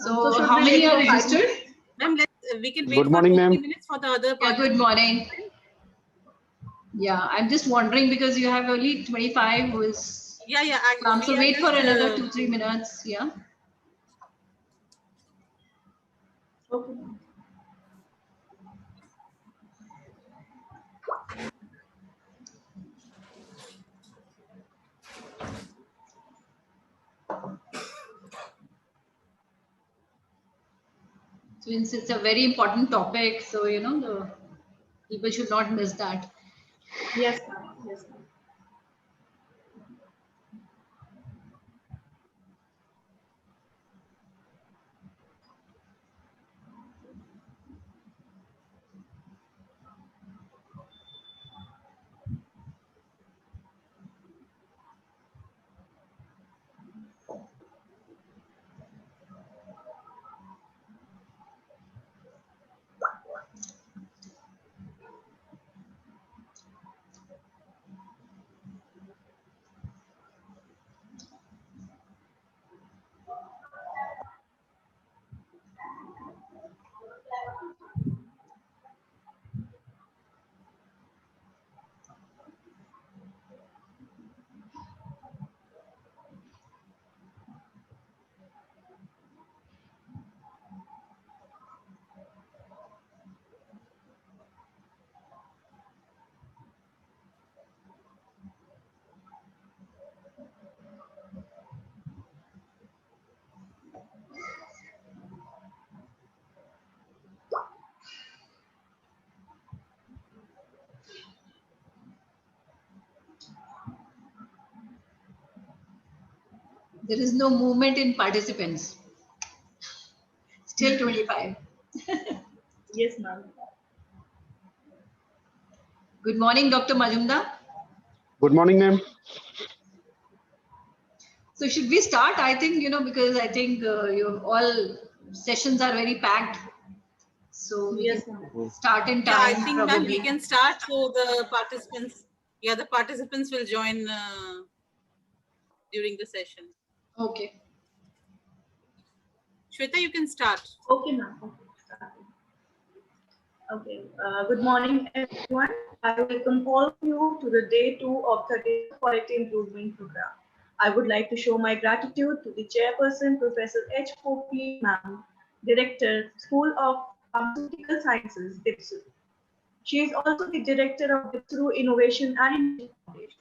So how many are registered? Ma'am, we can wait Good morning, for 2 ma'am. minutes for the other Yeah, good morning. Yeah, I'm just wondering because you have only 25 who is. Yeah. So wait for another 2-3 minutes. Yeah. Okay. Since it's a very important topic, so the people should not miss that. Yes, ma'am. Yes, ma'am. There is no movement in participants. Still 25. Yes, ma'am. Good morning, Dr. Majumdar. Good morning, ma'am. So should we start? I think, because I think all sessions are very packed. So we Yes, can ma'am. start in time. Yeah, I think, ma'am, probably. we can start. So the participants will join during the session. Okay. Shweta, you can start. Okay, ma'am. Okay. Good morning, everyone. I welcome all of you to the day 2 of 30th Quality Improvement Program. I would like to show my gratitude to the chairperson, Professor H. Popli, ma'am, Director, School of Pharmaceutical Sciences, DIPSAR. She is also the Director of DIPSAR Innovation and Innovation Foundation.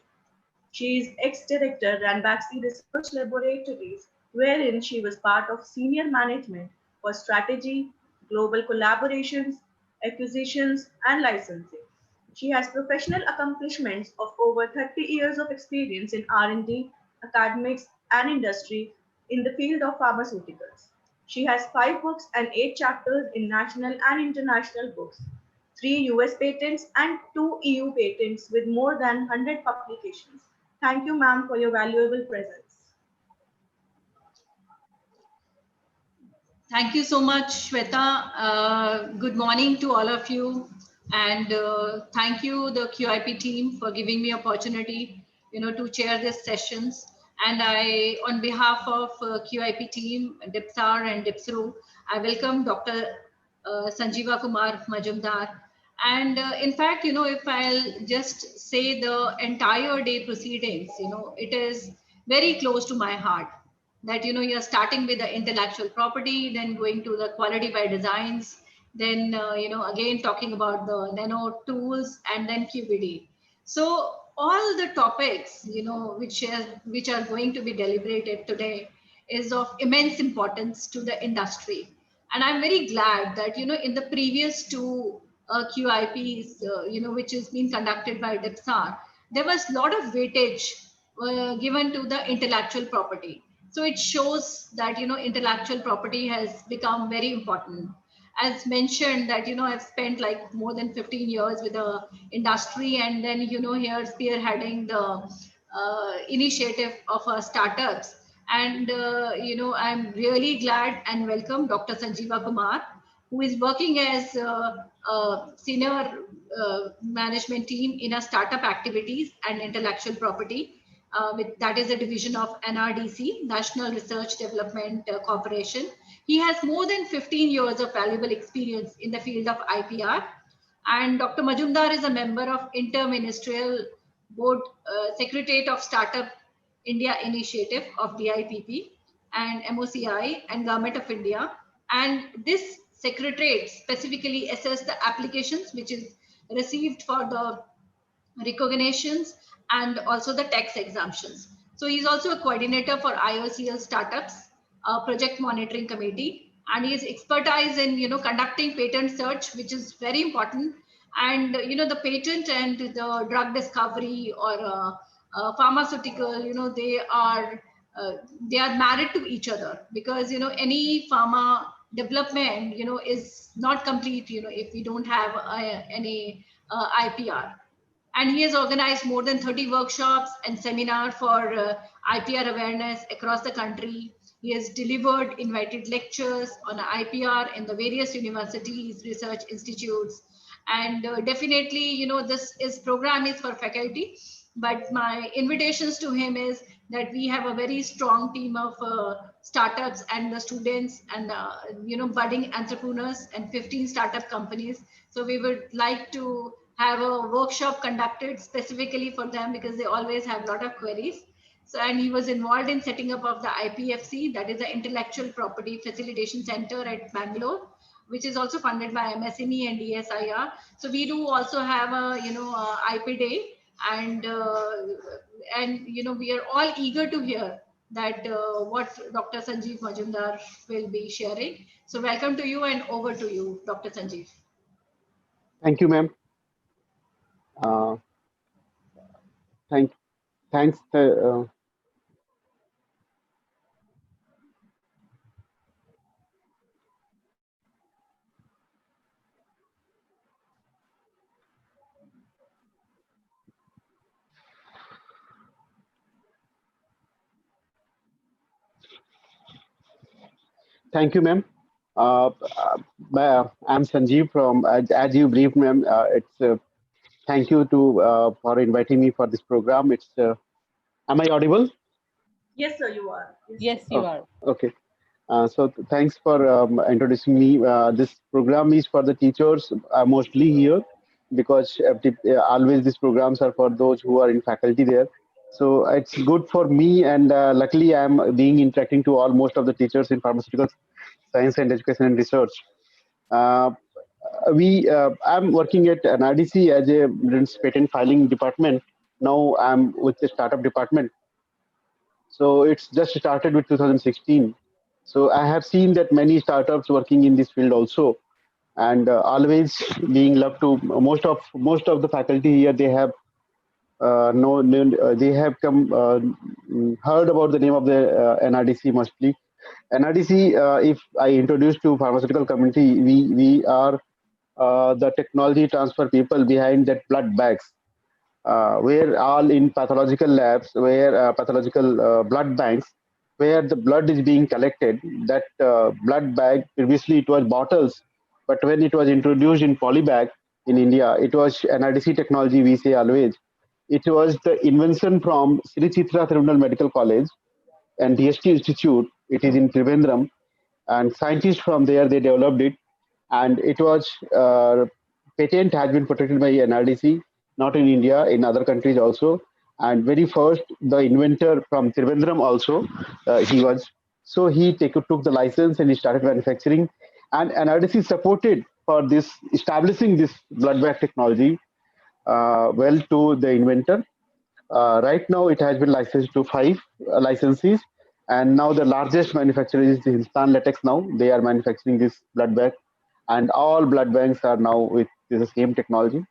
She is ex-director Ranbaxy Research Laboratories, wherein she was part of senior management for strategy, global collaborations, acquisitions, and licensing. She has professional accomplishments of over 30 years of experience in R&D, academics, and industry in the field of pharmaceuticals. She has 5 books and 8 chapters in national and international books, 3 US patents and 2 EU patents with more than 100 publications. Thank you, ma'am, for your valuable presence. Thank you so much, Shweta. Good morning to all of you. And thank you, the QIP team, for giving me opportunity, to chair these sessions. And I, on behalf of QIP team, DIPSAR and DIPSRU, I welcome Dr. Sanjeeva Kumar Majumdar. And in fact, if I'll just say the entire day proceedings, it is very close to my heart that, you're starting with the intellectual property, then going to the quality by designs, then, again, talking about the nano tools and then QBD. So all the topics, which are going to be deliberated today is of immense importance to the industry. And I'm very glad that, in the previous 2 QIPs, which is being conducted by DIPSAR, there was a lot of weightage given to the intellectual property. So it shows that, intellectual property has become very important. As mentioned that, I've spent like more than 15 years with the industry, and then, here spearheading the initiative of startups. And, I'm really glad and welcome Dr. Sanjeeva Kumar, who is working as a senior management team in a startup activities and intellectual property. That is a division of NRDC, National Research Development Corporation. He has more than 15 years of valuable experience in the field of IPR. And Dr. Majumdar is a member of Interministerial Board, Secretariat of Startup India Initiative of DIPP and MOCI and Government of India. And this secretariat specifically assess the applications which is received for the recognitions and also the tax exemptions. So he's also a coordinator for IOCL startups, project monitoring committee, and he is expertise in conducting patent search, which is very important. And the patent and the drug discovery or pharmaceutical, they are married to each other, because any pharma development is not complete if we don't have any IPR. And he has organized more than 30 workshops and seminars for IPR awareness across the country. He has delivered invited lectures on IPR in the various universities, research institutes, and definitely, this program is for faculty. But my invitations to him is that we have a very strong team of startups and the students and budding entrepreneurs and 15 startup companies. So we would like to have a workshop conducted specifically for them, because they always have a lot of queries. So, and he was involved in setting up of the IPFC, that is the Intellectual Property Facilitation Center at Bangalore, which is also funded by MSME and DSIR. So we do also have a IP day, and we are all eager to hear that what Dr. Sanjeev Majumdar will be sharing. So welcome to you, and over to you, Dr. Sanjeev. Thank you, ma'am. Thanks. Thank you, ma'am. I'm Sanjeev from, as you briefed, ma'am. Thank you for inviting me for this program. Am I audible? Yes, sir, you are. Yes, you are. Okay. So thanks for introducing me. This program is for the teachers mostly here, because always these programs are for those who are in faculty there. So it's good for me, and luckily I'm being interacting to most of the teachers in pharmaceutical science and education and research. I'm working at an RDC as a patent filing department. Now I'm with the startup department. So it's just started with 2016. So I have seen that many startups working in this field also, and always being loved to most of the faculty here. They have they have come heard about the name of the NRDC mostly. NRDC, if I introduce to pharmaceutical community, we are the technology transfer people behind that blood bags, where all in pathological labs, where pathological blood banks, where the blood is being collected. That blood bag, previously it was bottles, but when it was introduced in polybag in India, it was NRDC technology, we say always. It was the invention from Sri Chitra Terminal Medical College and DST Institute. It is in Trivandrum, and scientists from there, they developed it, and it was patent has been protected by NRDC, not in India, in other countries also. And very first, the inventor from Trivandrum also, he was. So he took the license and he started manufacturing. And NRDC supported for this, establishing this blood bag technology well to the inventor. Right now, it has been licensed to 5 licensees. And now the largest manufacturer is Hindustan Latex now. They are manufacturing this blood bag. And all blood banks are now with the same technology.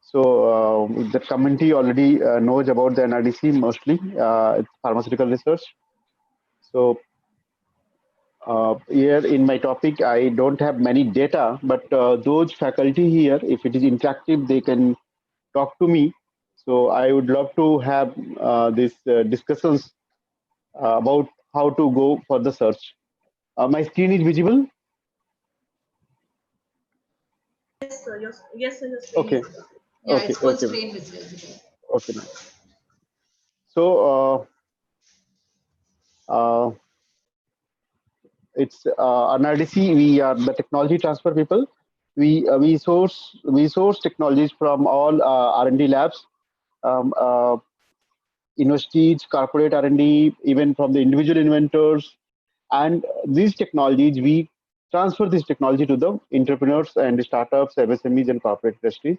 So the community already knows about the NRDC mostly, it's pharmaceutical research. So here in my topic, I don't have many data, but those faculty here, if it is interactive, they can talk to me. So I would love to have these discussions about how to go for the search. My screen is visible? Yes, sir. Yes, sir. Your screen Okay. is visible. Yeah, Okay. it's full Okay. screen visible. Okay. So it's NRDC. We are the technology transfer people. We source technologies from all R&D labs, um, uh, universities, corporate R&D, even from the individual inventors, and these technologies we transfer this technology to the entrepreneurs and startups, MSMEs, and corporate industries.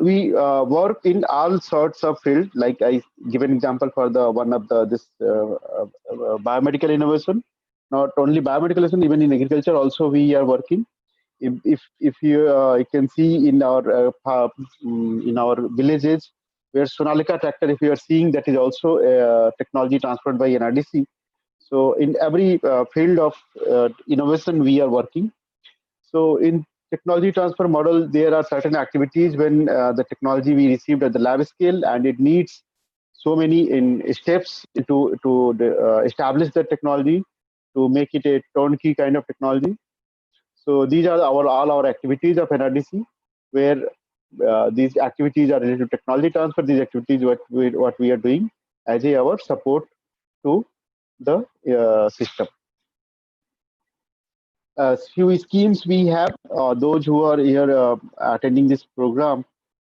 We work in all sorts of fields. Like I give an example for the one of the this biomedical innovation. Not only biomedical innovation, even in agriculture also we are working. If you can see in our villages where Sonalika tractor, if you are seeing, that is also technology transferred by NRDC. So in every field of innovation we are working. So in technology transfer model, there are certain activities when the technology we received at the lab scale, and it needs so many in steps to establish the technology, to make it a turnkey kind of technology. So these are all our activities of NRDC, where these activities are related to technology transfer. These activities what we are doing as our support to the system. Few schemes we have. Those who are here attending this program,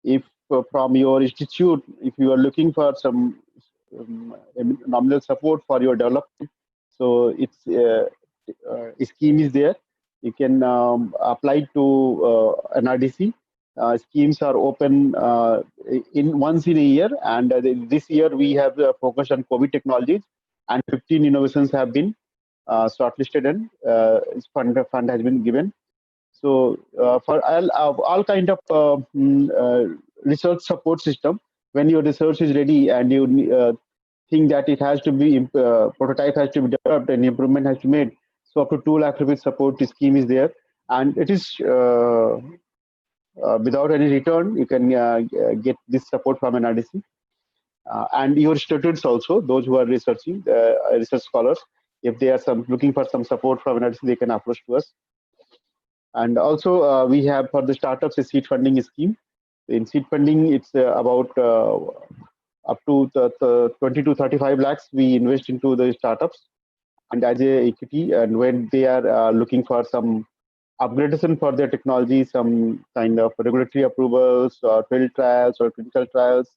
if from your institute, if you are looking for some nominal support for your development, so it's scheme is there. You can apply to NRDC. Schemes are open in once in a year, and this year we have focused on COVID technologies, and 15 innovations have been shortlisted, and fund has been given. So for all kind of research support system, when your research is ready and you think that it has to be prototype has to be developed and improvement has to be made, so up to 2 lakh rupees support scheme is there, and it is without any return. You can get this support from NRDC. And your students also, those who are researching, research scholars, if they are looking for some support from NRDC, they can approach to us. And also we have for the startups a seed funding scheme. In seed funding, it's about up to 20 to 35 lakhs we invest into the startups and as a equity. And when they are looking for some upgradation for their technology, some kind of regulatory approvals or field trials or clinical trials,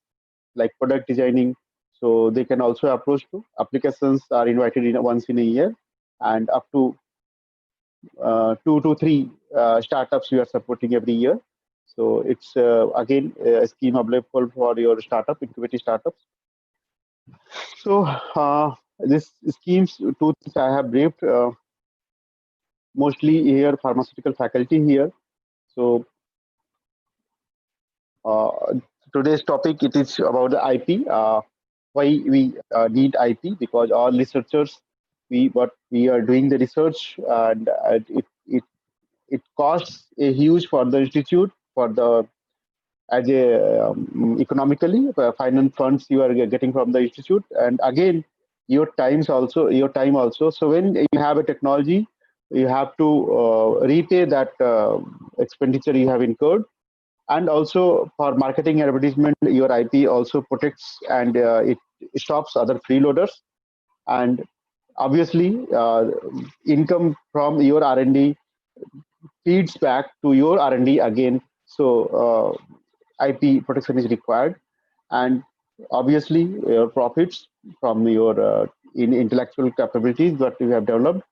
like product designing, so they can also approach to. Applications are invited in once in a year, and up to 2 to 3 startups we are supporting every year. So it's again a scheme available for your startup, incubating startups. So this schemes, two things I have briefed. Mostly here pharmaceutical faculty here. So today's topic, it is about the IP. Why we need IP? Because all researchers, we are doing the research, and it costs a huge for the institute, for the as a economically finance funds you are getting from the institute, and again your time also. So when you have a technology, you have to repay that expenditure you have incurred. And also for marketing and advertisement, your IP also protects, and it stops other freeloaders. And obviously income from your R&D feeds back to your R&D again. So IP protection is required, and obviously your profits from your intellectual capabilities that you have developed.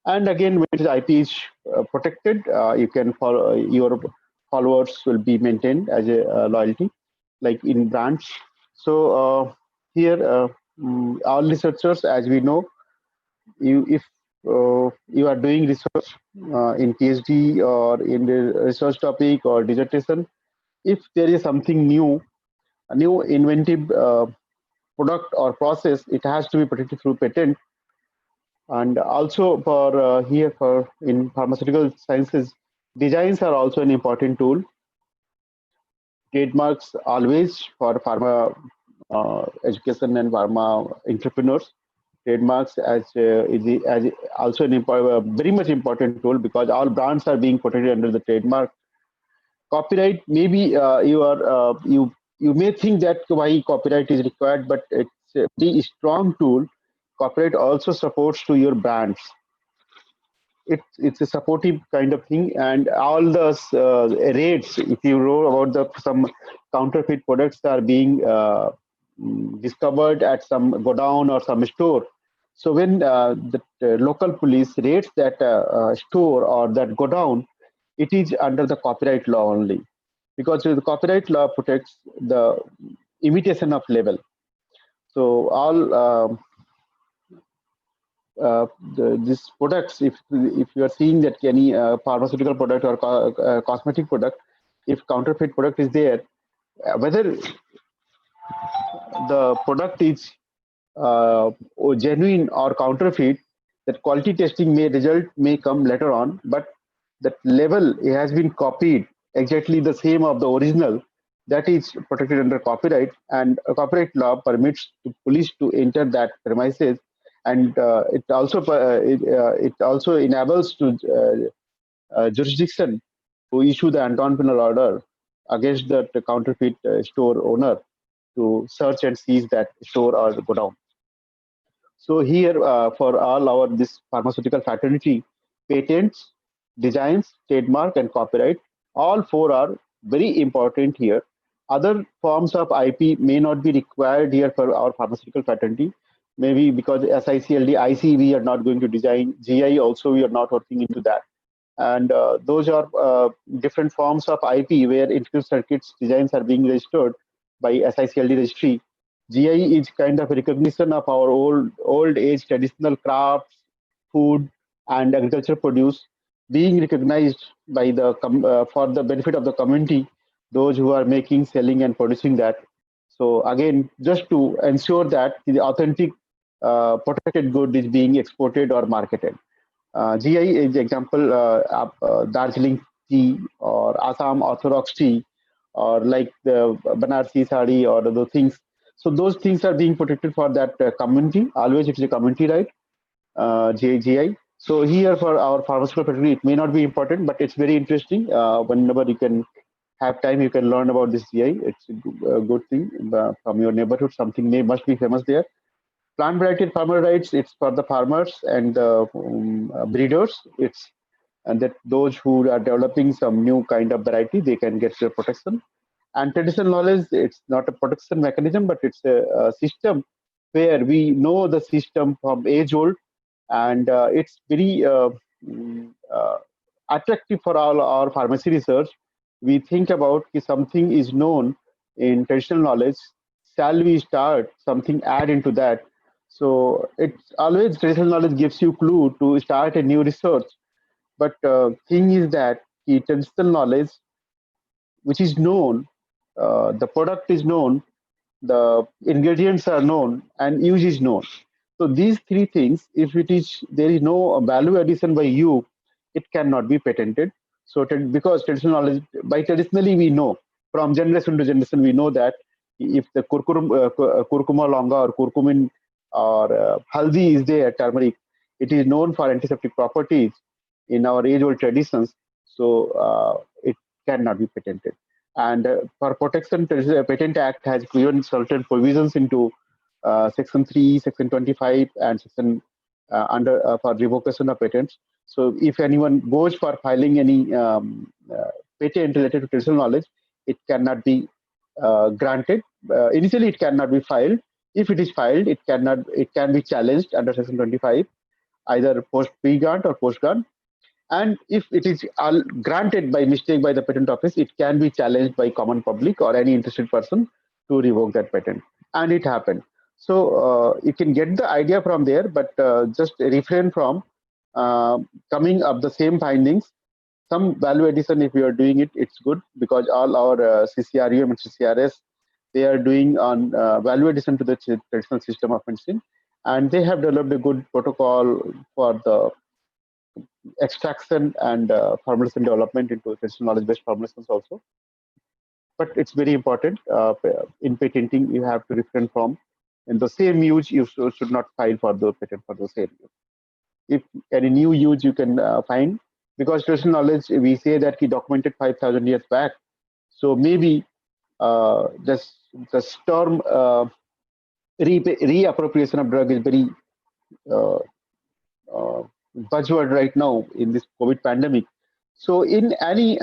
And again, when the IP is protected, you can follow, your followers will be maintained as a loyalty, like in brands. So here, all researchers, as we know, if you are doing research in PhD or in the research topic or dissertation, if there is something new, a new inventive product or process, it has to be protected through patent. And also for here for in pharmaceutical sciences, designs are also an important tool. Trademarks always for pharma education and pharma entrepreneurs. Trademarks as also an very much important tool, because all brands are being protected under the trademark. Copyright, maybe you may think that why copyright is required, but it's a very strong tool. copyright also supports to your brands. It's a supportive kind of thing, and all the rates. If you know about some counterfeit products are being discovered at some godown or some store. So when the local police raids that store or that godown, it is under the copyright law only, because the copyright law protects the imitation of label. So all these products, if you are seeing that any pharmaceutical product or cosmetic product, if counterfeit product is there, whether the product is genuine or counterfeit, that quality testing may come later on, but that label has been copied exactly the same of the original, that is protected under copyright, and a copyright law permits the police to enter that premises, and it also enables to jurisdiction to issue the anton penal order against the counterfeit store owner to search and seize that store or go down. So here, for all our this pharmaceutical fraternity, patents, designs, trademark, and copyright, all four are very important here. Other forms of IP may not be required here for our pharmaceutical fraternity. Maybe because SICLD, IC, we are not going to design. GI also, we are not working into that. And those are different forms of IP where integrated circuits designs are being registered by SICLD registry. GI is kind of a recognition of our old age traditional crafts, food, and agriculture produce being recognized by the for the benefit of the community, those who are making, selling, and producing that. So again, just to ensure that the authentic protected good is being exported or marketed. GI is example, Darjeeling tea or Assam Orthodox tea, or like the Banarsi sari or the things. So those things are being protected for that community. Always it's a community right, GI. So here for our pharmaceutical fraternity, it may not be important, but it's very interesting. Whenever you can have time, you can learn about this GI. It's a good thing from your neighborhood. Something must be famous there. Plant variety farmer rights, it's for the farmers and the breeders. It's and that those who are developing some new kind of variety, they can get their protection. And traditional knowledge, it's not a protection mechanism, but it's a system where we know the system from age old, and it's very attractive for all our pharmacy research. We think about if something is known in traditional knowledge, shall we start something add into that? So it's always traditional knowledge gives you clue to start a new research. But thing is that the traditional knowledge, which is known, the product is known, the ingredients are known, and use is known. So these three things, if it is there is no value addition by you, it cannot be patented. So because traditional knowledge, by traditionally we know from generation to generation we know that if the curcuma longa or curcumin or haldi is there, turmeric, it is known for antiseptic properties in our age-old traditions. So it cannot be patented. And for protection, Patent Act has given certain provisions into Section 3, Section 25, and Section under for revocation of patents. So if anyone goes for filing any patent related to traditional knowledge, it cannot be granted. Initially, it cannot be filed. If it is filed, it can be challenged under Section 25, either pre-grant or post-grant. And if it is granted by mistake by the patent office, it can be challenged by common public or any interested person to revoke that patent. And it happened. So you can get the idea from there, but just refrain from coming up the same findings. Some value addition, if you are doing it, it's good, because all our CCRUM and CCRS, they are doing on value addition to the traditional system of medicine. And they have developed a good protocol for the extraction and formulation development into traditional knowledge-based formulations also. But it's very important in patenting, you have to refrain from in the same use, you should not file for the patent for the same use. If any new use you can find, because traditional knowledge, we say that he documented 5,000 years back. So maybe the term reappropriation of drug is very uh, uh, buzzword right now in this COVID pandemic. So in any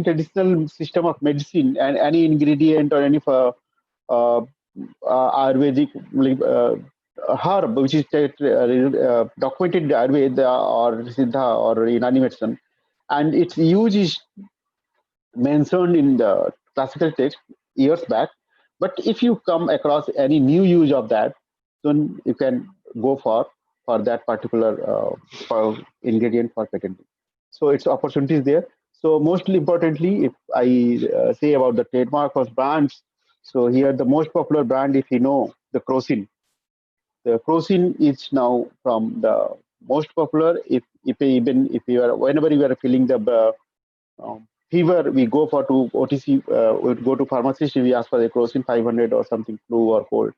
traditional system of medicine, and any ingredient or any Ayurvedic like, herb which is documented in Ayurveda or Siddha or Unani medicine, and its use is mentioned in the classical text years back. But if you come across any new use of that, then you can go for that particular for ingredient for patenting. So it's opportunities there. So mostly importantly, if I say about the trademark or brands, so here the most popular brand, if you know, the Crocin. The Crocin is now from the most popular. If even if you are whenever you are feeling the fever, we go for to OTC, we go to pharmacist, we ask for the Crocin 500 or something, flu or cold.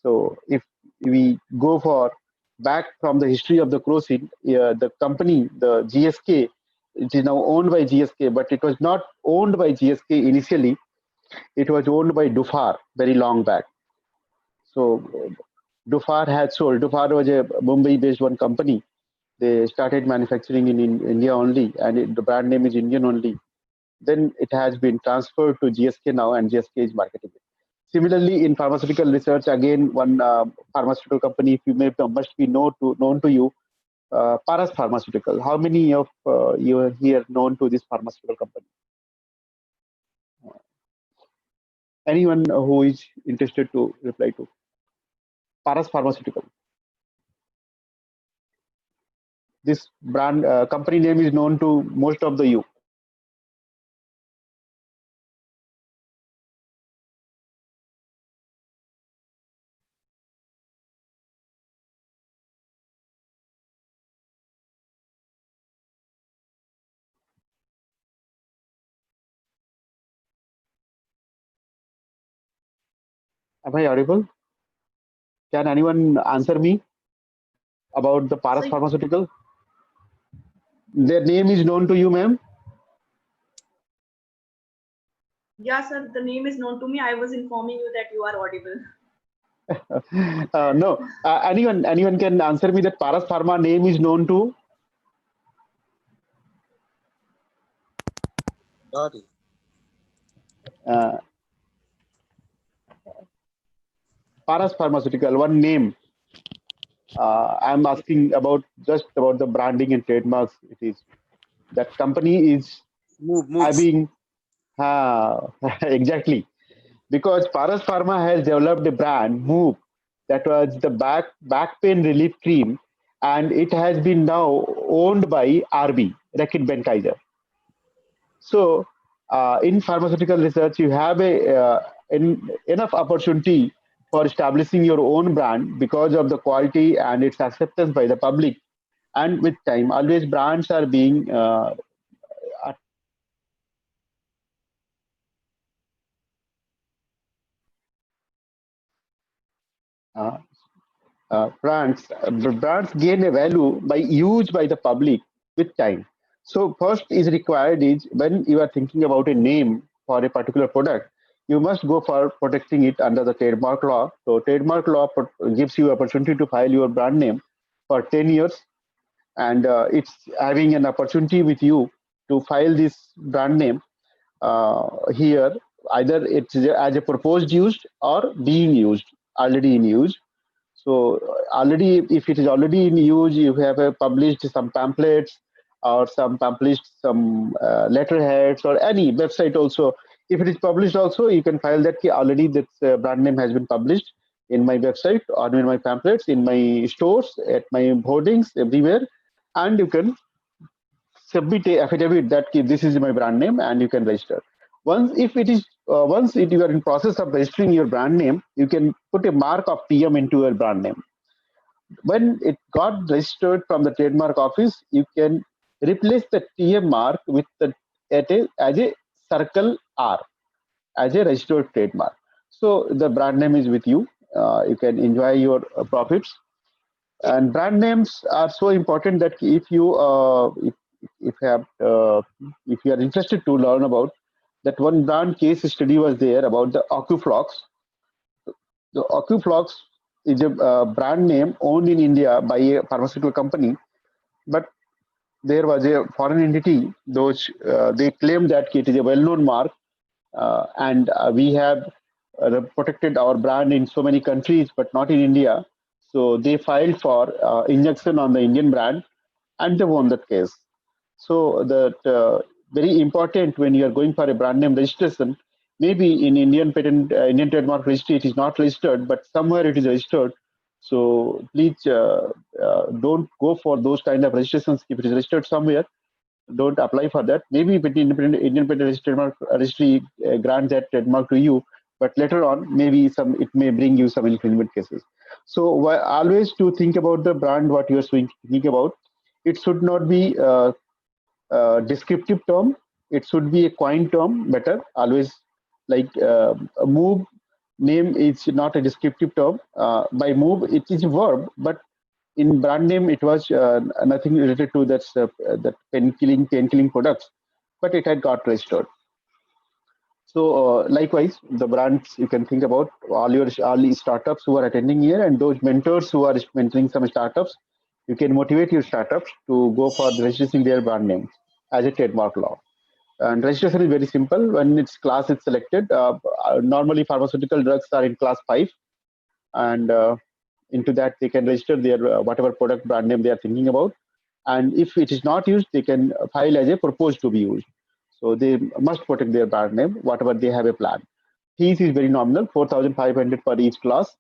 So if we go for back from the history of the Crocin, the company, the GSK, it is now owned by GSK, but it was not owned by GSK initially. It was owned by DUFAR very long back. So DUFAR had sold. DUFAR was a Mumbai-based one company. They started manufacturing in India only, and the brand name is Indian only. Then it has been transferred to GSK now, and GSK is marketing it. Similarly, in pharmaceutical research, again, one pharmaceutical company, if you may must be known to you, Paras Pharmaceutical. How many of you are here known to this pharmaceutical company? Anyone who is interested to reply to Paras Pharmaceutical? This brand company name is known to most of the you. Am I audible? Can anyone answer me about the Paras So, Pharmaceutical? Their name is known to you, ma'am? yeah, sir, the name is known to me. I was informing you that you are audible. No. Anyone can answer me that Paras Pharma name is known to? Sorry. Uh, Paras Pharmaceutical, one name. I'm asking about just about the branding and trademarks. It is that company is Move. having exactly, because Paras Pharma has developed a brand Move that was the back pain relief cream, and it has been now owned by RB Reckitt Benckiser. So, in pharmaceutical research, you have enough opportunity for establishing your own brand because of the quality and its acceptance by the public. And with time, always brands are being uh, brands gain a value by used by the public with time. So first is required is when you are thinking about a name for a particular product, you must go for protecting it under the trademark law. So trademark law gives you opportunity to file your brand name for 10 years, and it's having an opportunity with you to file this brand name here, either it's as a proposed used or being used, already in use. So already, if it is already in use, you have published some pamphlets or some published some letterheads or any website also. If it is published also, you can file that already this brand name has been published in my website or in my pamphlets, in my stores, at my hoardings, everywhere. And you can submit a affidavit that this is my brand name and you can register. Once you are in process of registering your brand name, you can put a mark of TM into your brand name. When it got registered from the trademark office, you can replace the TM mark with as a circle R, as a registered trademark. So the brand name is with you. You can enjoy your profits. And brand names are so important that if you are interested to learn about that, one brand case study was there about the Ocuflox. The Ocuflox is a brand name owned in India by a pharmaceutical company, but there was a foreign entity. Those they claim that it is a well-known mark, and we have protected our brand in so many countries, but not in India. So they filed for injunction on the Indian brand, and they won that case. So that very important when you are going for a brand name registration. Maybe in Indian patent, Indian trademark registry, it is not registered, but somewhere it is registered. So please don't go for those kind of registrations. If it is registered somewhere, don't apply for that. Maybe if Indian patent trademark registry grant that trademark to you, but later on maybe it may bring you some infringement cases. So always to think about the brand what you are thinking about. It should not be descriptive term. It should be a coin term. Better always like a move name is not a descriptive term. By move it is a verb, but in brand name it was nothing related to that pain killing products, but it had got registered. So likewise, the brands you can think about all the startups who are attending here and those mentors who are mentoring some startups. You can motivate your startups to go for registering their brand names as a trademark law. And registration is very simple. When its class is selected, normally pharmaceutical drugs are in class 5, and into that they can register their whatever product brand name they are thinking about. And if it is not used, they can file as a proposed to be used. So they must protect their brand name, whatever they have a plan. Fees is very nominal, 4,500 per each class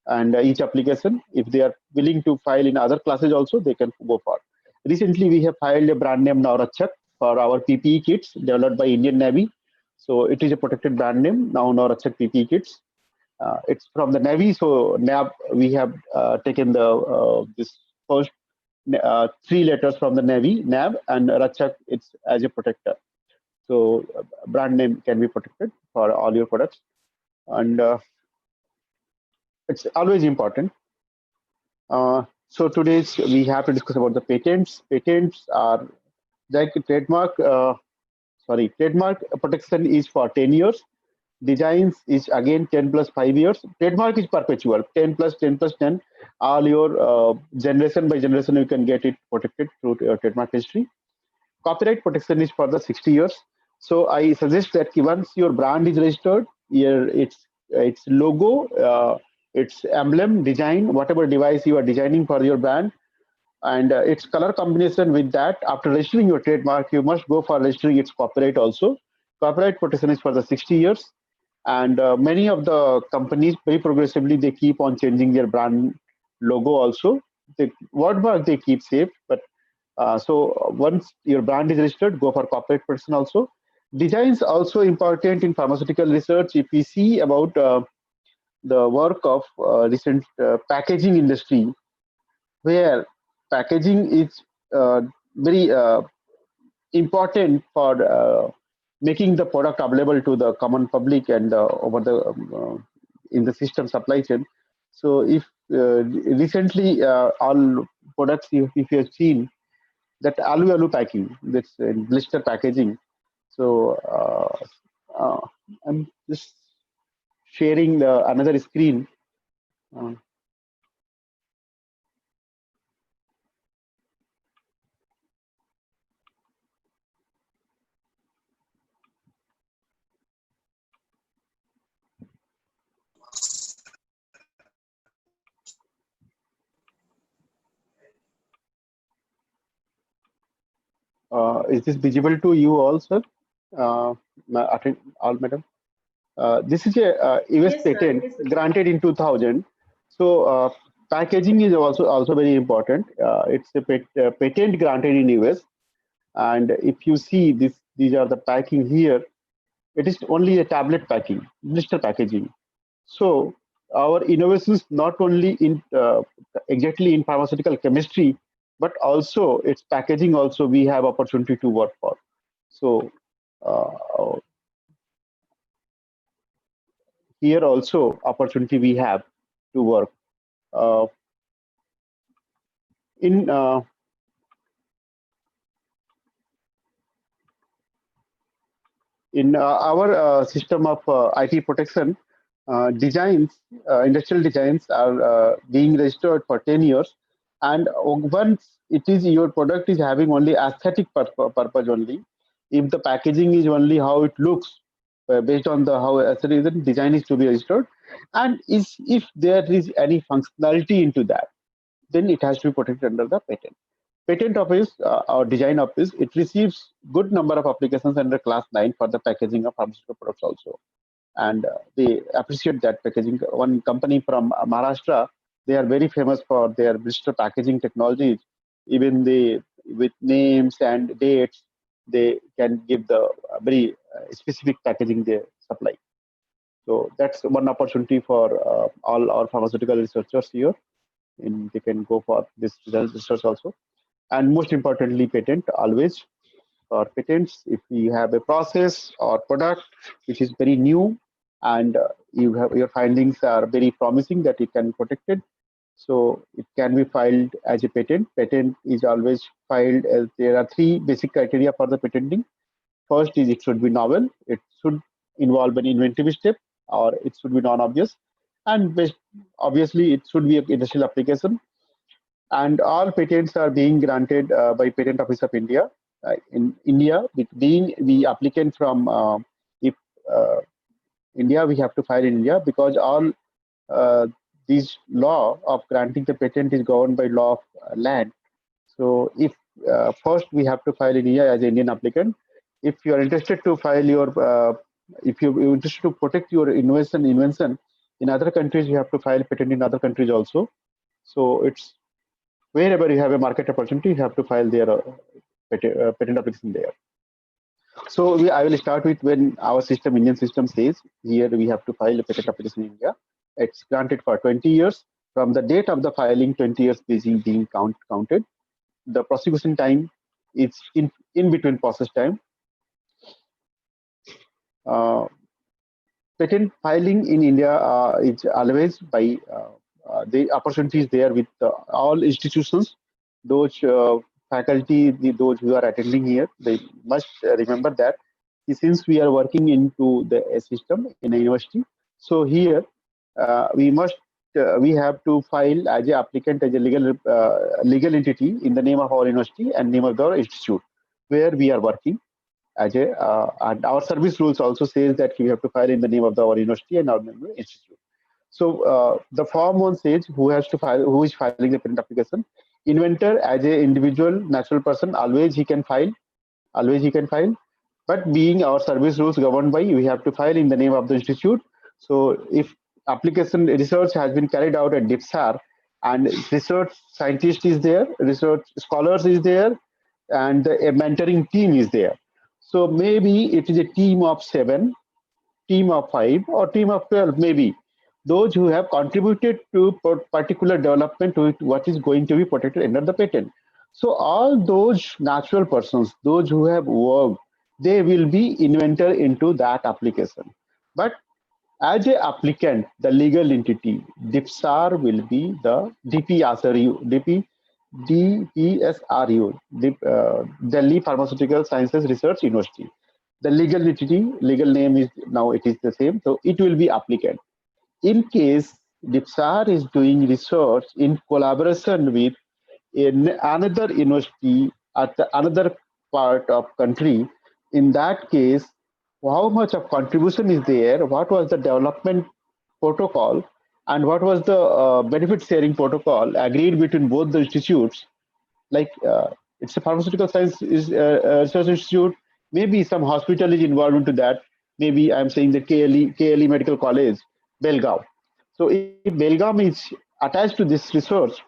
and each application. If they are willing to file in other classes also, they can go for. Recently, we have filed a brand name Naurachak for our PPE kits developed by Indian Navy. So it is a protected brand name now, Naurachak PPE kits. It's from the Navy, so NAV we have taken the this first 3 letters from the Navy, NAV, and Rachak it's as a protector. So brand name can be protected for all your products, and it's always important. So today's we have to discuss about the patents. Patents are like trademark. Trademark protection is for 10 years. Designs is again 10 plus 5 years. Trademark is perpetual, 10 plus 10 plus 10. All your generation by generation you can get it protected through trademark history. Copyright protection is for the 60 years. So I suggest that once your brand is registered, its logo, its emblem, design, whatever device you are designing for your brand, and its color combination with that, after registering your trademark, you must go for registering its copyright also. Copyright protection is for the 60 years. And many of the companies, very progressively, they keep on changing their brand logo also. The wordmark they keep safe, but so once your brand is registered, go for copyright protection also. Designs also important in pharmaceutical research. If we see about the work of recent packaging industry, where packaging is very important for making the product available to the common public and over the in the system supply chain. So if recently all products, if you have seen that alu packing, that's blister packaging. So I'm just sharing another screen. Uh, is this visible to you all, sir? All, madam. This is a US Yes, sir, patent it is visible. granted in 2000. So packaging is also very important. It's a patent granted in US, and if you see this, these are the packing here. It is only a tablet packing, blister packaging. So our innovations not only in exactly in pharmaceutical chemistry, but also its packaging. Also, we have opportunity to work for. So here also opportunity we have to work uh, in our system of IP protection. designs, industrial designs are being registered for 10 years. And once it is your product is having only aesthetic purpose only, if the packaging is only how it looks, based on the how aesthetic design is to be registered, and if there is any functionality into that, then it has to be protected under the patent. Patent office or design office, it receives good number of applications under class 9 for the packaging of pharmaceutical products also. And they appreciate that packaging. One company from Maharashtra, they are very famous for their digital packaging technologies. Even they, with names and dates, they can give the very specific packaging they supply. So that's one opportunity for all our pharmaceutical researchers here. And they can go for this research also. And most importantly, patent always. For patents, if you have a process or product which is very new, and you have your findings are very promising that it can be protected, so it can be filed as a patent. Patent is always filed as there are three basic criteria for the patenting. First is it should be novel, it should involve an inventive step, or it should be non-obvious, and obviously it should be an industrial application. And all patents are being granted by Patent Office of India. In India, being the applicant from if India, we have to file in India, because all this law of granting the patent is governed by law of land. So if first we have to file in India as an Indian applicant. If you are interested to file your, if you're interested to protect your invention in other countries, you have to file patent in other countries also. So it's wherever you have a market opportunity, you have to file their patent application there. So I will start with when our system, Indian system, says here we have to file a patent application in India. It's granted for 20 years. From the date of the filing, 20 years being counted. The prosecution time is in between process time. Patent filing in India is always by the opportunities there with all institutions. Those faculty, those who are attending here, they must remember that since we are working into the system in a university, so here we have to file as an applicant as a legal entity in the name of our university and name of our institute where we are working. And our service rules also says that we have to file in the name of our university and our institute. So the form 1 says who has to file, who is filing the patent application. Inventor as an individual natural person, always he can file. But being our service rules governed by, we have to file in the name of the institute. So if application research has been carried out at DIPSAR, and research scientist is there, research scholars is there, and a mentoring team is there. So maybe it is a team of 7, team of 5, or team of 12, maybe. Those who have contributed to particular development to what is going to be protected under the patent. So all those natural persons, those who have worked, they will be inventor into that application. But as a applicant, the legal entity, DIPSAR will be the DPSRU, Delhi Pharmaceutical Sciences Research University. The legal entity, legal name is now it is the same, so it will be applicant. In case DIPSAR is doing research in collaboration with another university at another part of country, in that case, how much of contribution is there, what was the development protocol, and what was the benefit sharing protocol agreed between both the institutes, like it's a pharmaceutical science research institute, maybe some hospital is involved into that, maybe I'm saying the KLE Medical College, Belgaum. So if Belgaum is attached to this research,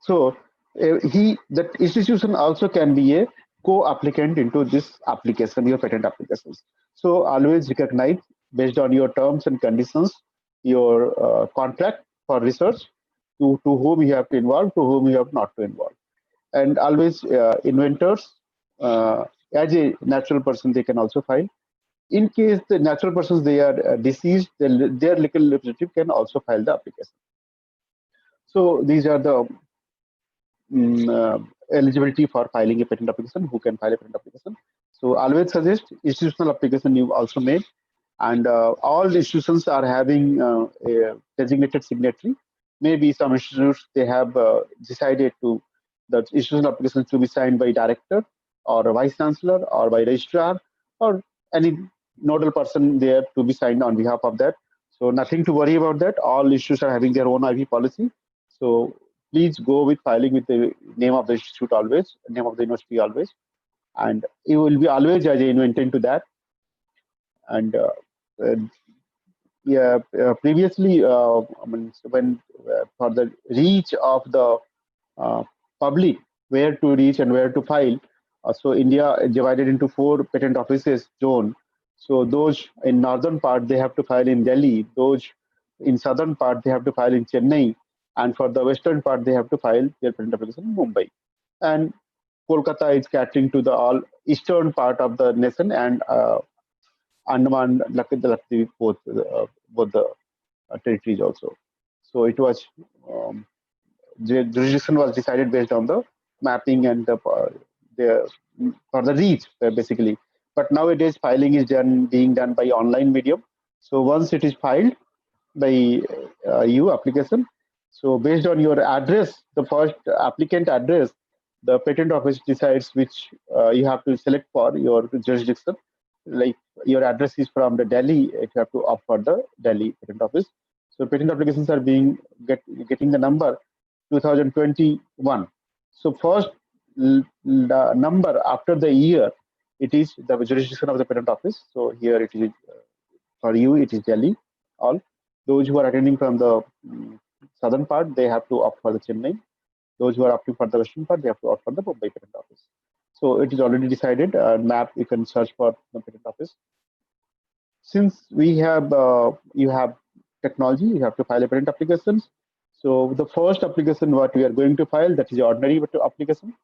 so that institution also can be a co-applicant into this application, your patent applications. So always recognize based on your terms and conditions, your contract for research, to whom you have to involve, to whom you have not to involve. And always inventors, as a natural person, they can also file. In case the natural persons, they are deceased, their legal representative can also file the application. So these are the eligibility for filing a patent application, who can file a patent application. So always suggest institutional application you also made, and all the institutions are having a designated signatory. Maybe some institutes, they have decided to the institutional applications to be signed by director or a vice chancellor or by registrar or any nodal person there to be signed on behalf of that. So nothing to worry about that. All institutes are having their own IP policy. So please go with filing with the name of the institute always, name of the university always, and you will be always genuine to that. And uh, yeah, previously, I mean, when for the reach of the public, where to reach and where to file. So India is divided into 4 patent offices zone. So those in northern part, they have to file in Delhi. Those in southern part, they have to file in Chennai. And for the western part, they have to file their patent application in Mumbai. And Kolkata is catering to the all eastern part of the nation, and Andaman, Lakshadweep, both the territories also. So it was the jurisdiction was decided based on the mapping and the for the reach basically. But nowadays filing is being done by online medium. So once it is filed by you application, so based on your address, the first applicant address, the patent office decides which you have to select for your jurisdiction. Like your address is from the Delhi, you have to opt for the Delhi patent office. So patent applications are getting the number 2021. So first the number after the year, it is the jurisdiction of the patent office. So here it is for you, it is Delhi. All those who are attending from the southern part, they have to opt for the Chennai. Those who are opting for the western part, they have to opt for the Mumbai patent office. So it is already decided. Map you can search for the patent office. Since we have you have technology, you have to file a patent applications. So the first application what we are going to file, that is ordinary application.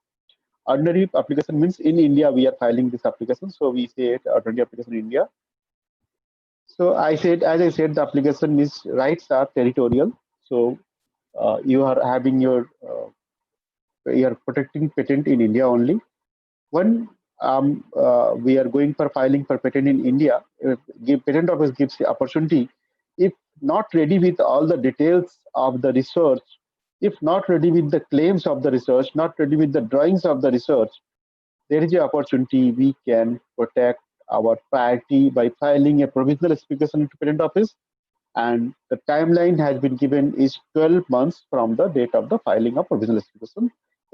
Ordinary application means in India we are filing this application. So we say it ordinary application in India. So as I said, the application is rights are territorial. So you are having you are protecting patent in India only. When we are going for filing for patent in India, patent office gives the opportunity. If not ready with all the details of the research, if not ready with the claims of the research, not ready with the drawings of the research, there is an opportunity we can protect our priority by filing a provisional specification to patent office, and the timeline has been given is 12 months from the date of the filing of provisional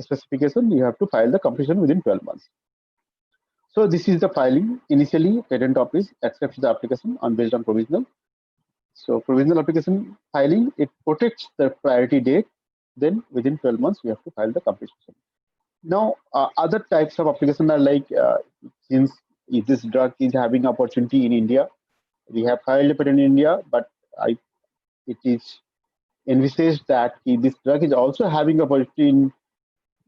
specification. You have to file the completion within 12 months. So this is the filing. Initially, patent office accepts the application on based on provisional. So provisional application filing, it protects the priority date. Then within 12 months, we have to file the completion. Now, other types of application are like, since this drug is having opportunity in India, we have filed a patent in India, but it is envisaged that this drug is also having opportunity in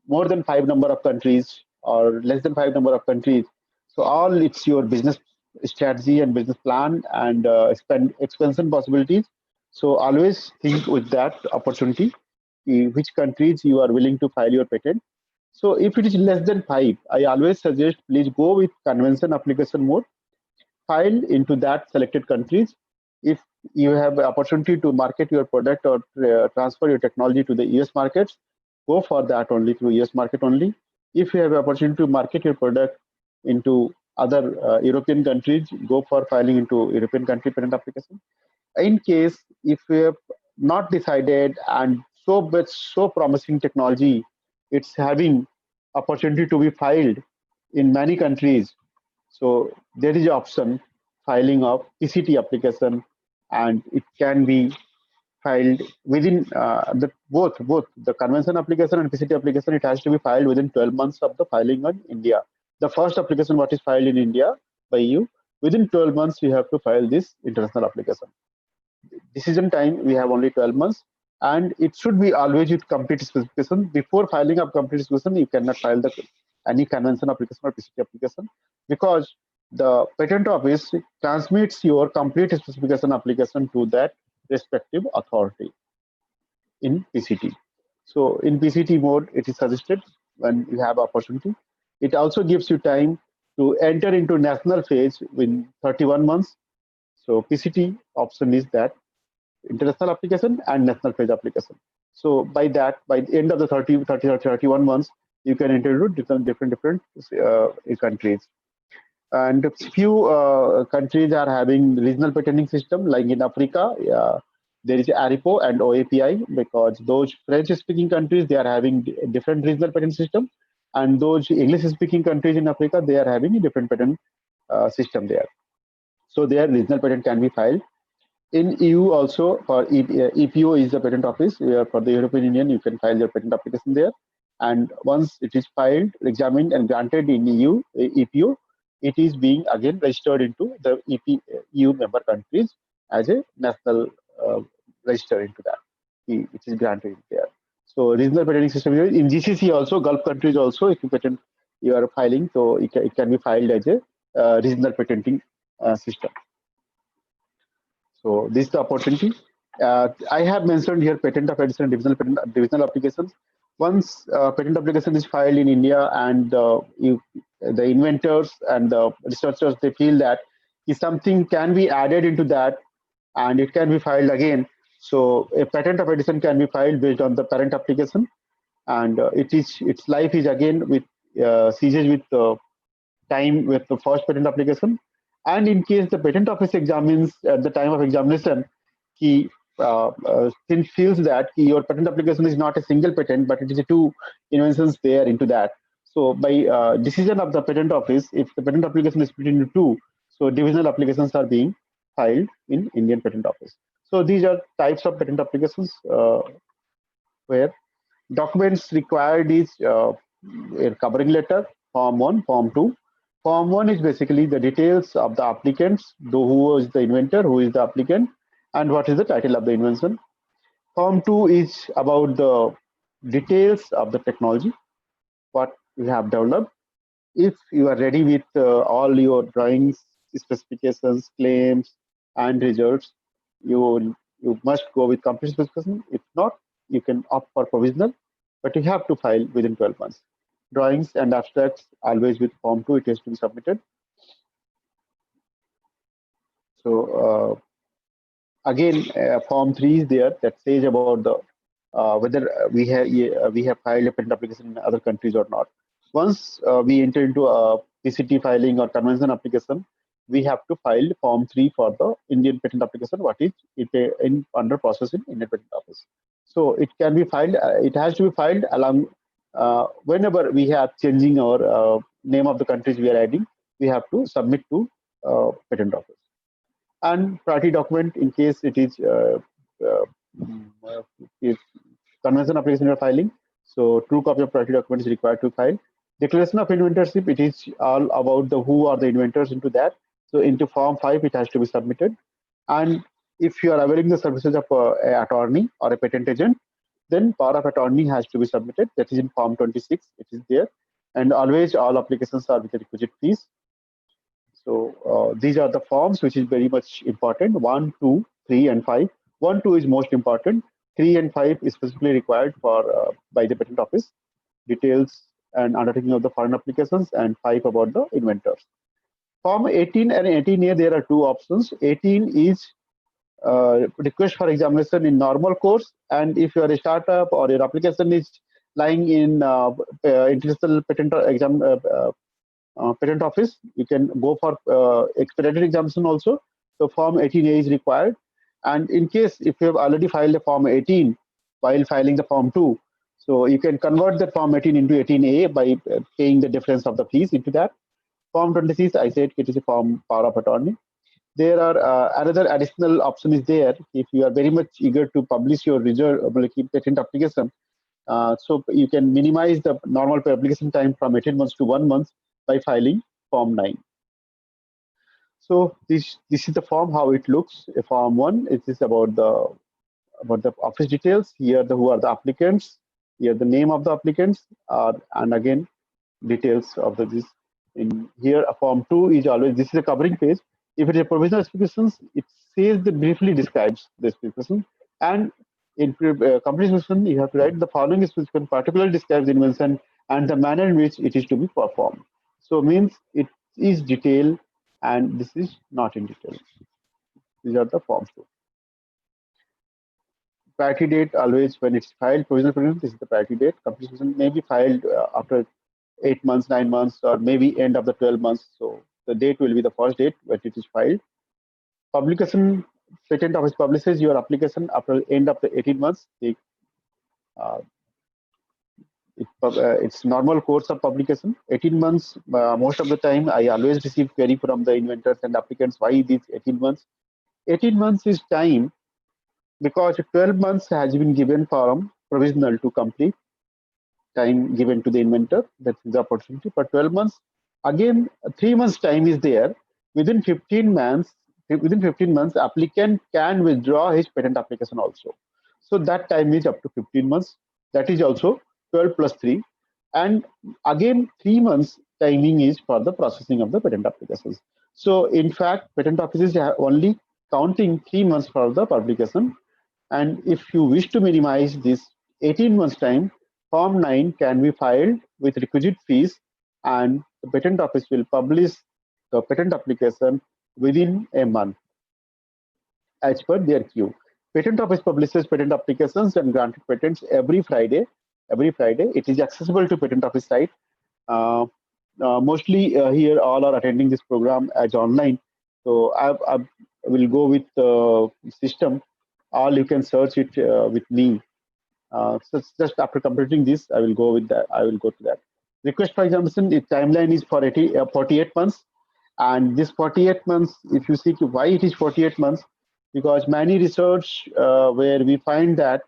more than 5 number of countries or less than 5 number of countries. So all it's your business strategy and business plan and expansion possibilities. So always think with that opportunity, which countries you are willing to file your patent. So if it is less than 5, I always suggest please go with convention application mode, file into that selected countries. If you have the opportunity to market your product or transfer your technology to the US markets, go for that only through US market only. If you have the opportunity to market your product into other European countries, go for filing into European country patent application. In case if we have not decided and so promising technology, it's having opportunity to be filed in many countries. So there is an option filing of PCT application, and it can be filed within both the convention application and PCT application. It has to be filed within 12 months of the filing in India. The first application what is filed in India by you, within 12 months you have to file this international application. Decision time we have only 12 months, and it should be always with complete specification. Before filing of complete specification, you cannot file any convention application or PCT application, because the patent office transmits your complete specification application to that respective authority in PCT. So in PCT mode, it is suggested when you have opportunity. It also gives you time to enter into national phase within 31 months. So PCT option is that international application and national phase application. So by that, by the end of the 30 or 31 months, you can enter into different countries. And few countries are having regional patenting system, like in Africa, there is ARIPO and OAPI, because those French-speaking countries, they are having different regional patent system, and those English-speaking countries in Africa, they are having a different patent system there. So their regional patent can be filed. In EU also, for EPO is the patent office. For the European Union, you can file your patent application there. And once it is filed, examined, and granted in EU, EPO, it is being again registered into the EU member countries as a national register into that. It is granted there. So regional patenting system in GCC also, Gulf countries also, if you patent you are filing, so it can be filed as a regional patenting system. So this is the opportunity. I have mentioned here patent of addition and divisional applications. Once patent application is filed in India, and the inventors and the researchers, they feel that if something can be added into that and it can be filed again, so a patent of addition can be filed based on the parent application, and its life is again with ceases with time with the first patent application. And in case the patent office examines at the time of examination, he feels that your patent application is not a single patent, but it is a two inventions there into that. So by decision of the patent office, if the patent application is split into two, so divisional applications are being filed in Indian Patent Office. So these are types of patent applications where documents required is a covering letter, Form 1, Form 2. Form 1 is basically the details of the applicants, who is the inventor, who is the applicant, and what is the title of the invention. Form 2 is about the details of the technology, what you have developed. If you are ready with all your drawings, specifications, claims, and results, you must go with complete specification. If not, you can opt for provisional, but you have to file within 12 months. Drawings and abstracts always with Form 2, it has to be submitted. So again, Form 3 is there that says about the whether we have filed a patent application in other countries or not. Once we enter into a PCT filing or convention application, we have to file Form 3 for the Indian patent application, what is under process in Indian Patent Office. So it can be filed, it has to be filed along whenever we have changing our name of the countries we are adding, we have to submit to Patent Office. And priority document, in case it is if convention application you are filing, so true copy of priority document is required to file. Declaration of inventorship, it is all about the who are the inventors into that. So into Form 5, it has to be submitted. And if you are availing the services of an attorney or a patent agent, then power of attorney has to be submitted. That is in Form 26, it is there. And always all applications are with the requisite fees. So these are the forms which is very much important. 1, 2, 3, and 5. 1, 2 is most important. 3 and 5 is specifically required for by the patent office. Details and undertaking of the foreign applications, and 5 about the inventors. Form 18 and 18A, there are two options. 18 is request for examination in normal course, and if you are a startup or your application is lying in international patent patent office, you can go for expedited examination also. So Form 18A is required. And in case if you have already filed a Form 18 while filing the Form 2, so you can convert the Form 18 into 18A by paying the difference of the fees into that. Form 26, I said it is a form power of attorney. There are another additional option is there if you are very much eager to publish your result patent application. So you can minimize the normal publication time from 18 months to 1 month by filing Form 9. So this is the form, how it looks. A Form 1, it is about the office details. Here who are the applicants. Here the name of the applicants, and again details of this. In here, a Form 2 is always, this is a covering page. If it is a provisional specifications, it says that briefly describes the specification. And in complete specification, you have to write the following specification particularly describes the invention and the manner in which it is to be performed. So means it is detailed, and this is not in detail. These are the forms. Priority date always when it's filed, provisional patent, this is the priority date. Completion may be filed after 8 months, 9 months, or maybe end of the 12 months. So the date will be the first date when it is filed. Publication, patent office publishes your application after end of the 18 months. It's normal course of publication. 18 months, most of the time, I always receive query from the inventors and applicants, why these 18 months? 18 months is time because 12 months has been given for provisional to complete, time given to the inventor, that's the opportunity. For 12 months, again 3 months time is there. Within 15 months, applicant can withdraw his patent application also. So that time is up to 15 months. That is also 12 plus 3. And again 3 months timing is for the processing of the patent applications. So in fact, patent offices are only counting 3 months for the publication. And if you wish to minimize this 18 months time, Form 9 can be filed with requisite fees, and the patent office will publish the patent application within a month as per their queue. Patent office publishes patent applications and granted patents every Friday. Every Friday, it is accessible to patent office site. Mostly here all are attending this program as online. So I will go with the system. All you can search it with me. So just after completing this, I will go with that. I will go to that. Request for examination, the timeline is for 48 months. And this 48 months, if you see why it is 48 months, because many research where we find that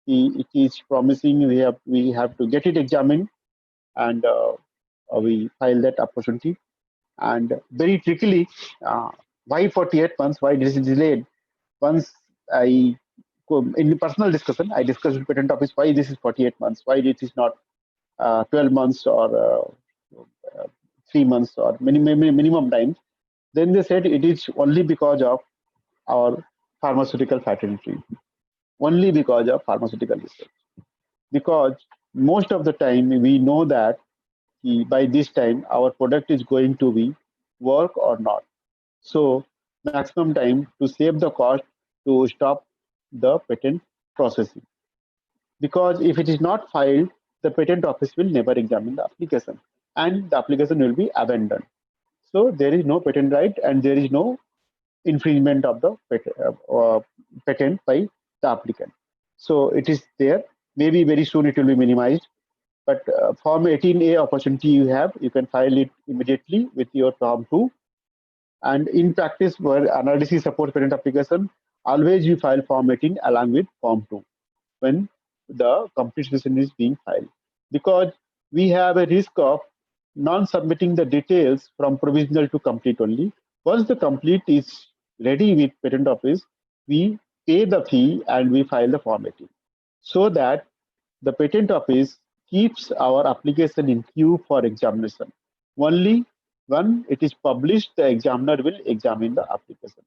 it is promising, we have to get it examined, and we file that opportunity. And very trickily, why 48 months? Why this is delayed? Once in the personal discussion, I discussed with patent office why this is 48 months, why it is not 12 months or 3 months or minimum time. Then they said it is only because of our pharmaceutical patentry, only because of pharmaceutical research. Because most of the time we know that by this time our product is going to be work or not. So maximum time to save the cost to stop the patent processing. Because if it is not filed, the patent office will never examine the application and the application will be abandoned. So there is no patent right and there is no infringement of the patent by the applicant. So it is there. Maybe very soon it will be minimized. But Form 18A opportunity you have, you can file it immediately with your Form 2. And in practice, where NRDC supports patent application, always you file Form 18 along with Form 2 when the complete solution is being filed. Because we have a risk of non-submitting the details from provisional to complete only. Once the complete is ready with patent office, we pay the fee and we file the Form 18. So that the patent office keeps our application in queue for examination. Only when it is published, the examiner will examine the application.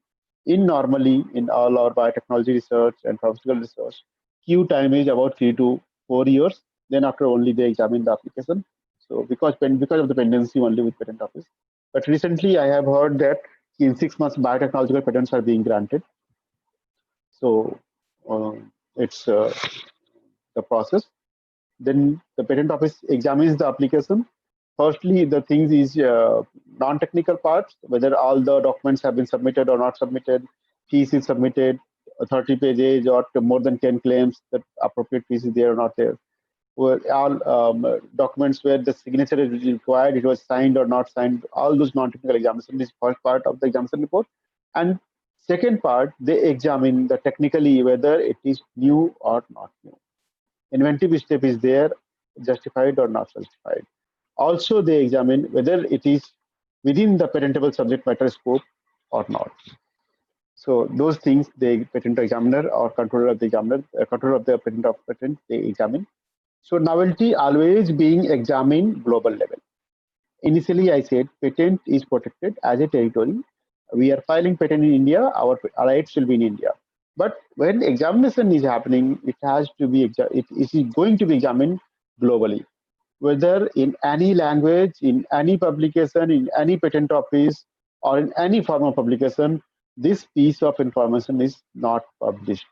Normally, in all our biotechnology research and pharmaceutical research, queue time is about 3 to 4 years. Then after only they examine the application. So because of the pendency only with patent office. But recently I have heard that in 6 months biotechnological patents are being granted. So it's the process. Then the patent office examines the application. Firstly, the things is non-technical parts, whether all the documents have been submitted or not submitted, fees is submitted, 30 pages or more than 10 claims, that appropriate fees is there or not there. All documents where the signature is required, it was signed or not signed, all those non-technical examination is first part of the examination report. And second part, they examine the technically whether it is new or not new. Inventive step is there, justified or not justified. Also, they examine whether it is within the patentable subject matter scope or not. So those things the patent examiner or controller of the examiner, controller of the patent, they examine. So novelty always being examined global level. Initially, I said patent is protected as a territory. We are filing patent in India, our rights will be in India. But when examination is happening, it has to be it is going to be examined globally, whether in any language, in any publication, in any patent office, or in any form of publication. this piece of information is not published.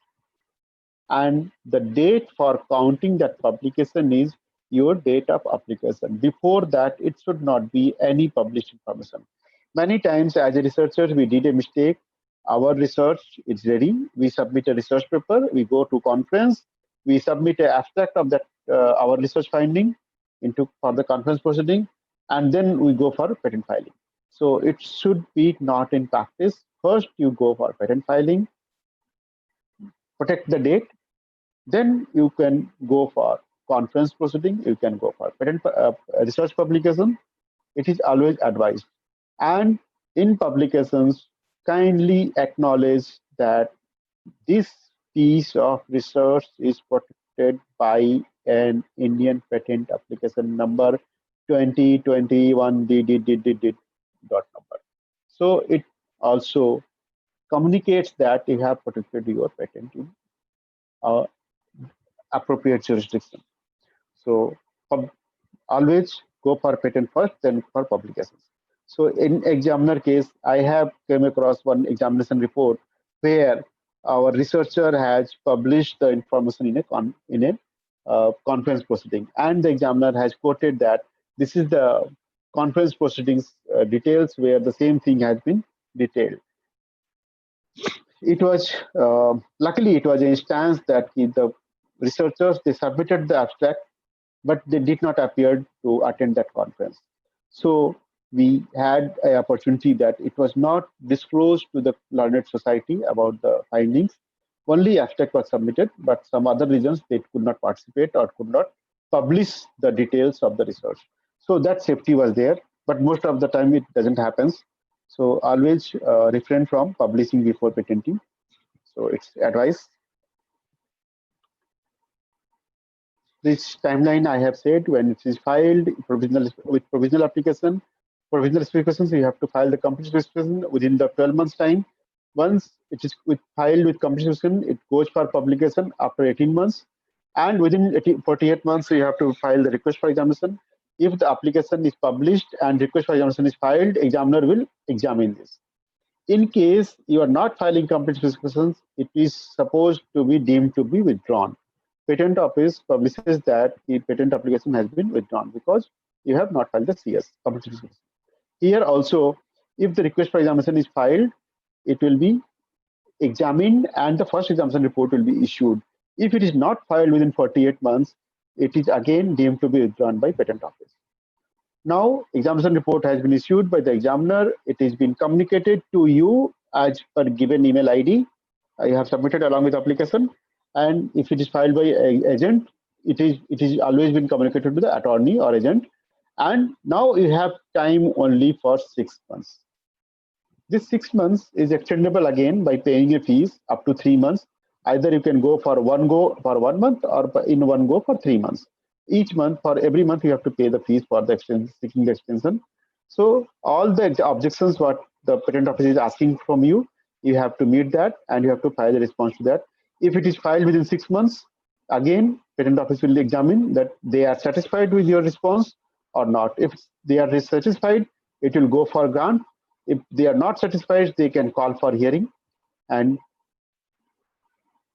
And the date for counting that publication is your date of application. Before that, it should not be any published information. Many times, as a researcher, we did a mistake. Our research is ready. We submit a research paper. We go to conference. We submit an abstract of that our research finding into for the conference proceeding, and then we go for patent filing. So it should be not in practice. First, you go for patent filing, protect the date, then you can go for conference proceeding, you can go for patent research publication. It is always advised. And in publications, kindly acknowledge that this piece of research is protected by an Indian patent application number 2021 DDDDD dot number. So it also communicates that you have protected your patent in uh, appropriate jurisdiction. So always go for patent first, then for publications. So in examiner case, I have came across one examination report where our researcher has published the information in a conference proceeding, and the examiner has quoted that this is the conference proceedings details where the same thing has been detailed. It was luckily it was an instance that the researchers they submitted the abstract, but they did not appear to attend that conference. So we had an opportunity that it was not disclosed to the learned society about the findings. Only abstract was submitted, but some other reasons they could not participate or could not publish the details of the research. So that safety was there, but most of the time it doesn't happen. So always refrain from publishing before patenting. So it's advice. This timeline I have said when it is filed with provisional application. Provisional specifications, you have to file the complete specification within the 12 months time. Once it is filed with complete specification, it goes for publication after 18 months. And within 48 months, you have to file the request for examination. If the application is published and request for examination is filed, examiner will examine this. In case you are not filing complete specifications, it is supposed to be deemed to be withdrawn. Patent office publishes that the patent application has been withdrawn because you have not filed the CS. Here also, if the request for examination is filed, it will be examined and the first examination report will be issued. If it is not filed within 48 months, it is again deemed to be withdrawn by patent office. Now, examination report has been issued by the examiner. It has been communicated to you as per given email ID. You have submitted along with application. And if it is filed by agent, it is always been communicated to the attorney or agent. And now you have time only for 6 months. This 6 months is extendable again by paying a fees up to 3 months. Either you can go for 1 month or in one go for 3 months. Each month, for every month, you have to pay the fees for the seeking the extension. So all the objections what the patent office is asking from you, you have to meet that and you have to file a response to that. If it is filed within 6 months, again, patent office will examine that they are satisfied with your response or not. If they are satisfied, it will go for grant. If they are not satisfied, they can call for hearing, and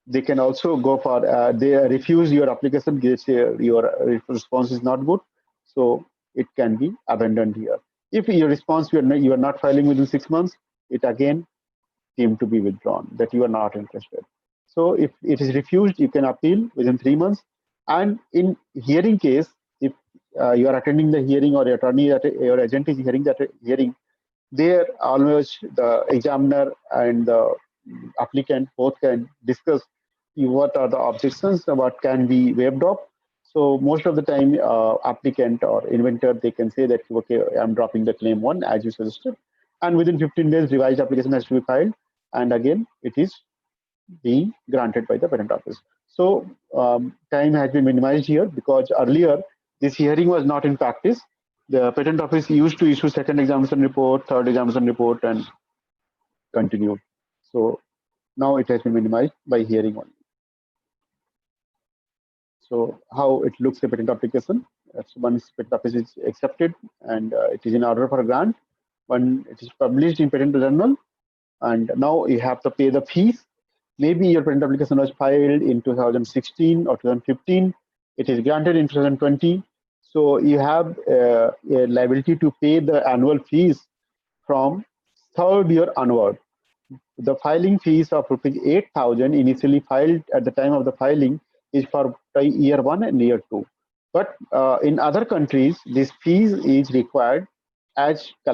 they can also go for they refuse your application. They say your response is not good, so it can be abandoned here. If your response you are not filing within 6 months, it again deemed to be withdrawn, that you are not interested. So if it is refused, you can appeal within 3 months. And in hearing case, if you are attending the hearing or your attorney, your agent is hearing that hearing, there always the examiner and the applicant both can discuss what are the objections, what can be waived off. So most of the time, applicant or inventor, they can say that, okay, I'm dropping the claim 1 as you suggested. And within 15 days, revised application has to be filed. And again, it is being granted by the patent office. So time has been minimized here because earlier this hearing was not in practice. The patent office used to issue second examination report, third examination report, and continue. So now it has been minimized by hearing only. So how it looks a patent application. Once patent office is accepted and it is in order for grant, when it is published in patent journal, and now you have to pay the fees. Maybe your patent application was filed in 2016 or 2015. It is granted in 2020. So you have a liability to pay the annual fees from third year onward. The filing fees of rupees 8,000 initially filed at the time of the filing is for year 1 and year 2. But in other countries, this fees is required as per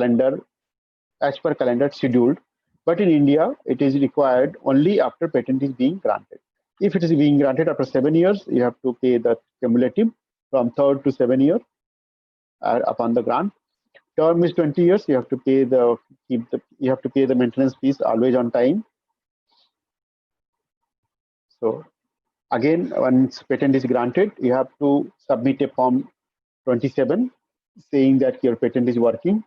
calendar scheduled. But in India, it is required only after patent is being granted. If it is being granted after 7 years, you have to pay the cumulative from third to 7 year upon the grant. Term is 20 years. You have to pay the maintenance fees always on time. So again, once patent is granted, you have to submit a form 27 saying that your patent is working.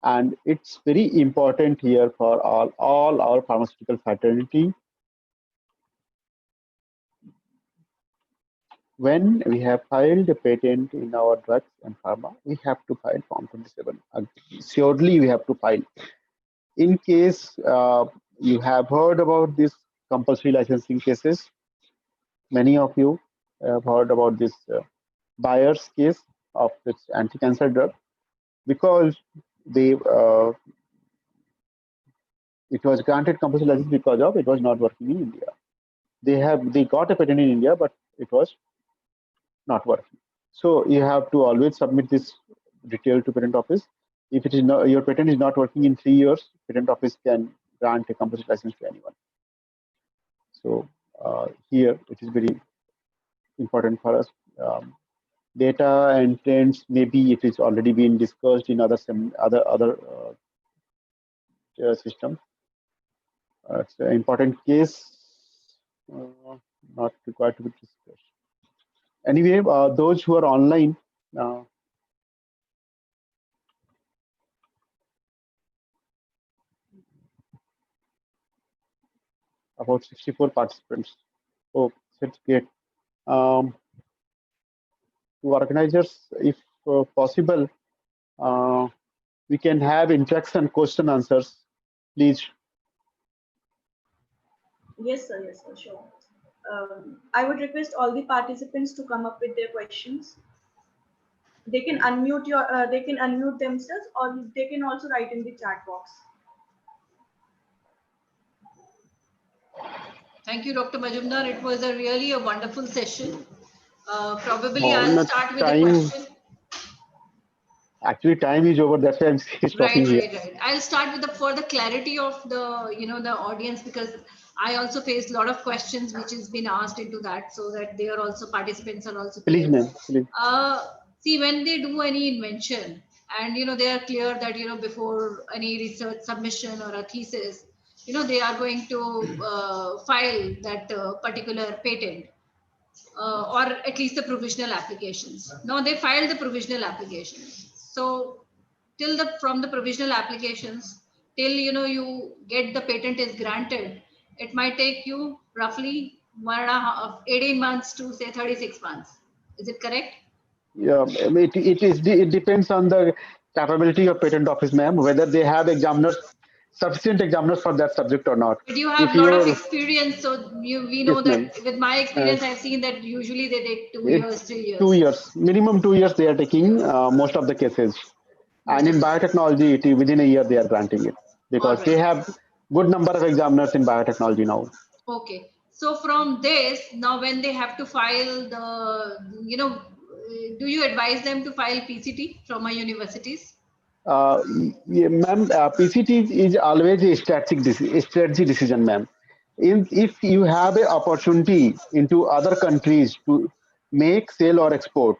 And it's very important here for all our pharmaceutical fraternity. When we have filed a patent in our drugs and pharma, we have to file Form 27. Surely we have to file. In case you have heard about this compulsory licensing cases, many of you have heard about this Bayer's case of this anti-cancer drug, because it was granted compulsory license because of it was not working in India. They got a patent in India, but it was not working. So you have to always submit this detail to patent office. If it is not, your patent is not working in 3 years, patent office can grant a compulsory license to anyone. So here it is very important for us. Data and trends, maybe it is already been discussed in other systems. It's an important case, not required to be discussed. Anyway, those who are online, about 64 participants. Oh, that's great. To organizers, if possible, we can have interaction, question answers, please. Yes, sir. Yes, sir. Sure. I would request all the participants to come up with their questions. They can unmute themselves, or they can also write in the chat box. Thank you, Dr. Majumdar. It was really a wonderful session. Probably I'll start with a question. Actually, time is over. That's why I'm stopping here. Right. I'll start with for the clarity of the audience, because I also faced a lot of questions which has been asked into that, so that they are also participants are also clear. Please, ma'am. Please. See, when they do any invention, and they are clear that before any research submission or a thesis, they are going to file that particular patent. Or at least the provisional applications. Now they filed the provisional applications. So from the provisional applications till you get the patent is granted, it might take you roughly 18 months to say 36 months. Is it correct? Yeah, it depends on the capability of patent office, ma'am, whether they have sufficient examiners for that subject or not. But you have a lot of experience, so we know that with my experience, I've seen that usually they take 2 years, 3 years. 2 years, minimum 2 years they are taking most of the cases. And in biotechnology, within a year they are granting it, because they have good number of examiners in biotechnology now. Okay. So from this, now when they have to file the, do you advise them to file PCT from my universities? Yeah, ma'am, PCT is always a strategy decision, ma'am. If you have an opportunity into other countries to make, sell, or export,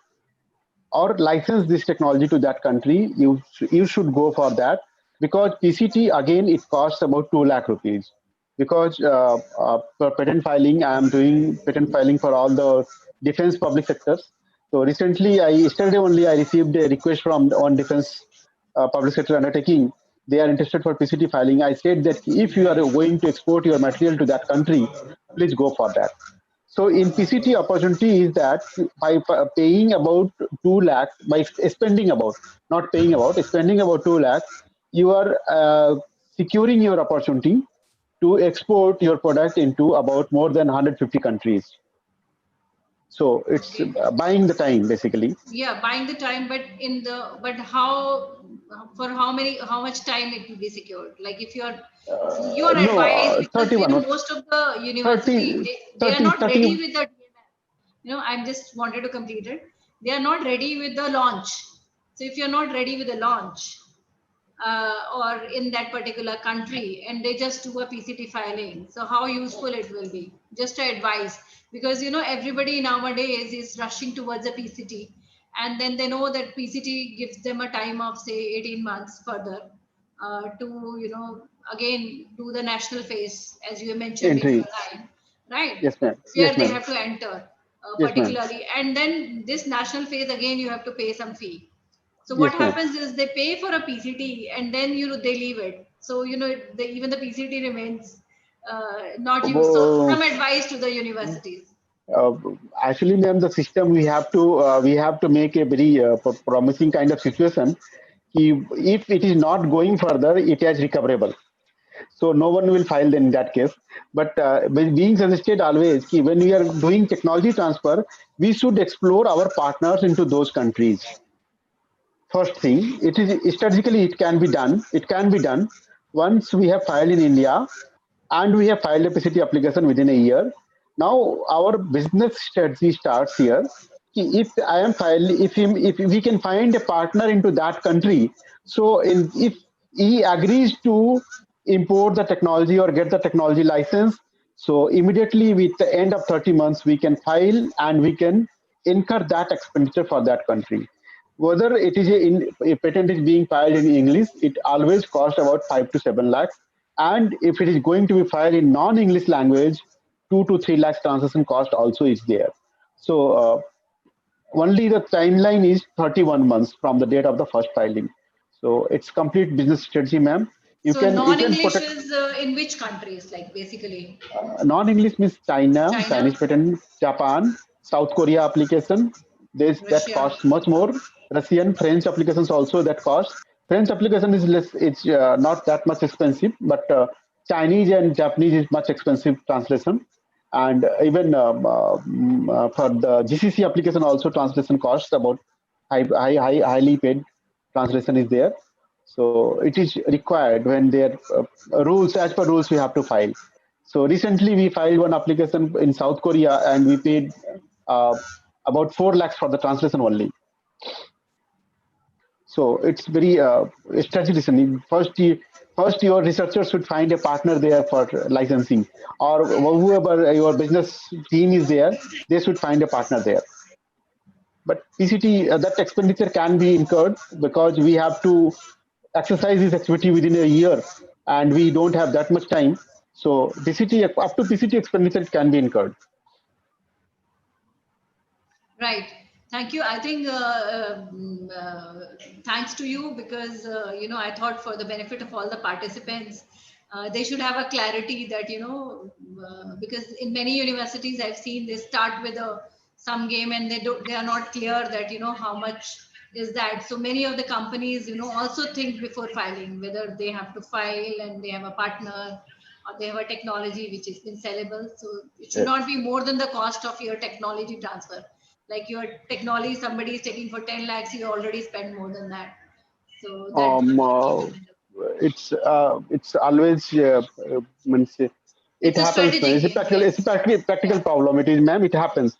or license this technology to that country, you should go for that, because PCT again it costs about 2 lakh rupees. Because for patent filing, I am doing patent filing for all the defense public sectors. So recently, yesterday only I received a request from on defense public sector undertaking. They are interested for PCT filing. I said that if you are going to export your material to that country, please go for that. So in PCT opportunity is that by paying about 2 lakh, by spending about, not paying about, spending about 2 lakh, you are securing your opportunity to export your product into about more than 150 countries. So it's Okay. buying the time basically. Yeah, buying the time, but how, for how much time it will be secured? Like if you are No, advised, because 31, most of the university, 30, they are 30, not 30. ready with the DMF. I'm just wanted to complete it. They are not ready with the launch. So if you're not ready with the launch, or in that particular country, and they just do a PCT filing, so how useful it will be? Just a advice, because everybody nowadays is rushing towards a PCT, and then they know that PCT gives them a time of say 18 months further, to again do the national phase, as you mentioned in Entry. your line, right? Yes, ma'am. Where Yes, they ma'am. have to enter, Yes, ma'am. particularly, and then this national phase again you have to pay some fee. So what Yes, ma'am. happens is they pay for a PCT and then they leave it. So even the PCT remains not used. So Uh, some advice to the universities. uh, Actually, ma'am, the system we have to make a very promising kind of situation. If it is not going further, it is recoverable. So no one will file in that case. But being suggested always, when we are doing technology transfer, we should explore our partners into those countries. First thing, it is strategically it can be done. It can be done once we have filed in India and we have filed a PCT application within a year. Now our business strategy starts here. If I am filing, if we can find a partner into that country, so if he agrees to import the technology or get the technology license, so immediately with the end of 30 months we can file and we can incur that expenditure for that country. Whether it is a patent is being filed in English, it always costs about 5 to 7 lakhs. And if it is going to be filed in non-English language, 2 to 3 lakhs transaction cost also is there. So only the timeline is 31 months from the date of the first filing. So it's complete business strategy, ma'am. So You can non-English protect. is in which countries? Like basically Non-English means China, China, Chinese patent, Japan, South Korea application. That Russia. costs much more. Russian, French applications also that cost. French application is less. It's not that much expensive, but Chinese and Japanese is much expensive translation. And even for the GCC application also translation costs about highly paid translation is there. So it is required when there rules, as per rules we have to file. So recently we filed one application in South Korea and we paid uh, about 4 lakhs for the translation only. So it's very strategic. First, your researchers should find a partner there for licensing, or whoever your business team is there, they should find a partner there. But PCT, that expenditure can be incurred because we have to exercise this activity within a year, and we don't have that much time. So PCT, up to PCT expenditure can be incurred. Right. Thank you. I think thanks to you, because I thought for the benefit of all the participants, they should have a clarity that because in many universities I've seen they start with a some game and they are not clear that how much is that. So many of the companies also think before filing whether they have to file and they have a partner or they have a technology which is been sellable. So it should not be more than the cost of your technology transfer. Like your technology, somebody is taking for 10 lakhs, you already spend more than that. So that Um, uh, it's always means it it's a happens. Man. strategic game. It's a Yes. practical Yeah. problem. It is, ma'am. It happens.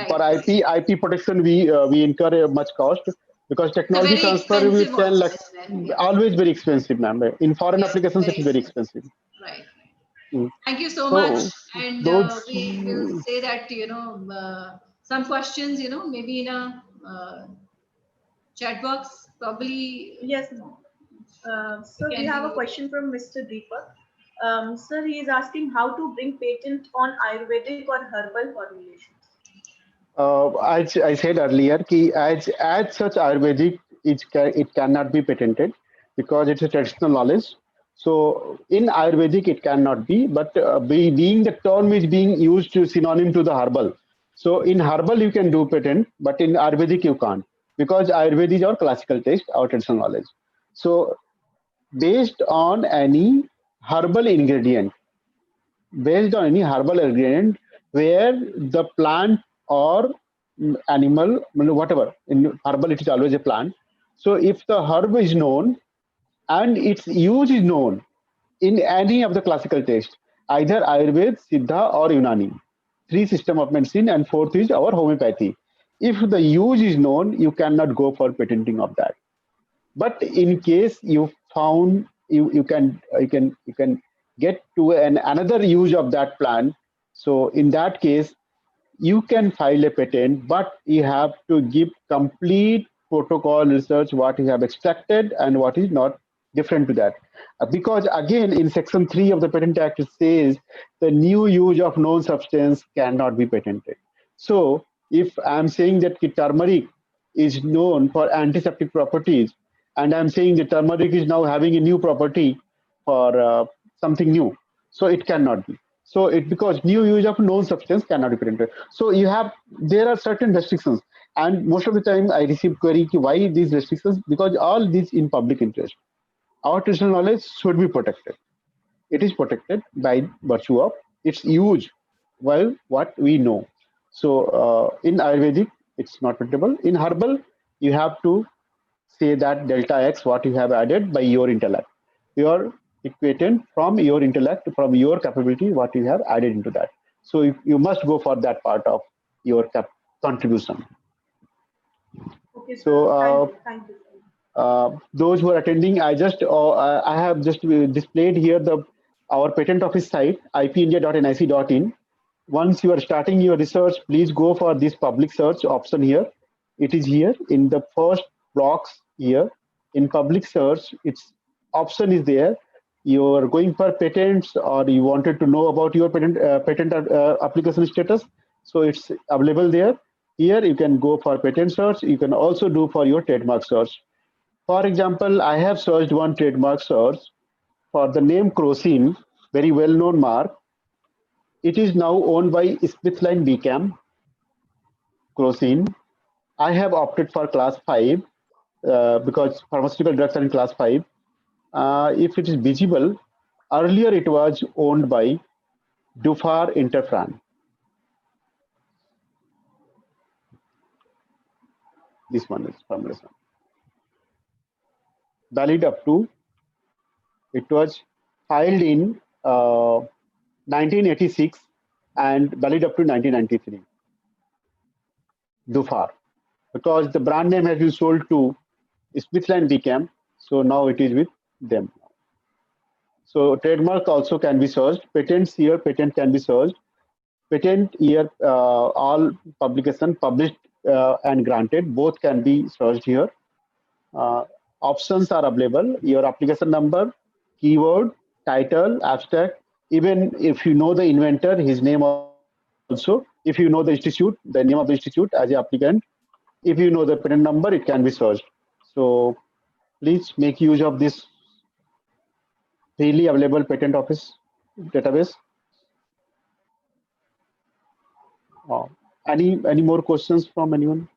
For Right. IP protection, we incur a much cost because It's a technology very transfer with expensive 10 also lakhs as well. Yeah. always very expensive, ma'am. In foreign Yes. applications, it Very is very expensive. expensive. Right. Right. Mm. Thank you so much. So And those we will say that, some questions, maybe in a chat box, probably Yes, ma'am. we So we can have a be. question from Mr. Deepak. Sir, he is asking how to bring patent on Ayurvedic or herbal formulations. as I said earlier, as such Ayurvedic, it cannot be patented because it's a traditional knowledge. So in Ayurvedic, it cannot be, but being the term is being used to synonym to the herbal. So in herbal, you can do patent, but in Ayurvedic, you can't because Ayurvedic is our classical taste, our traditional knowledge. So based on any herbal ingredient, based on any herbal ingredient where the plant or animal, whatever, in herbal it is always a plant. So if the herb is known and its use is known in any of the classical texts, either Ayurveda, Siddha or Unani, three system of medicine, and fourth is our homeopathy. If the use is known, you cannot go for patenting of that. But in case you found you can get to another use of that plant, so in that case you can file a patent, but you have to give complete protocol research what you have extracted and what is not different to that. Because again, in section 3 of the Patent Act, it says the new use of known substance cannot be patented. So if I'm saying that turmeric is known for antiseptic properties, and I'm saying that turmeric is now having a new property for something new, so it cannot be. So it, because new use of known substance cannot be patented. So you have, there are certain restrictions, and most of the time I receive query why these restrictions, because all these in public interest. Our traditional knowledge should be protected. It is protected by virtue of its use, while what we know. So in Ayurvedic, it's not patentable. In herbal, you have to say that delta X, what you have added by your intellect. Your equatant from your intellect, from your capability, what you have added into that. So you must go for that part of your contribution. Okay, sir. So Thank you. those who are attending, I have just displayed here our patent office site, ipindia.nic.in. Once you are starting your research, please go for this public search option here. It is here in the first blocks here. In public search, its option is there. You are going for patents, or you wanted to know about your patent application status. So it's available there. Here you can go for patent search. You can also do for your trademark search. For example, I have searched one trademark search for the name Crocin, very well-known mark. It is now owned by Smithline Beacam, Crocin. I have opted for class 5 because pharmaceutical drugs are in class 5. If it is visible, earlier it was owned by DuFar Interfran. This one is formulation. Valid up to, it was filed in 1986 and valid up to 1993. DuFar, because the brand name has been sold to Smithline Beacam, so now it is with them. So trademark also can be searched. Patents here, patent can be searched. Patent here, all publication published and granted, both can be searched here. Options are available. Your application number, keyword, title, abstract. Even if you know the inventor, his name also. If you know the institute, the name of the institute as the applicant. If you know the patent number, it can be searched. So please make use of this freely available patent office database. Any more questions from anyone?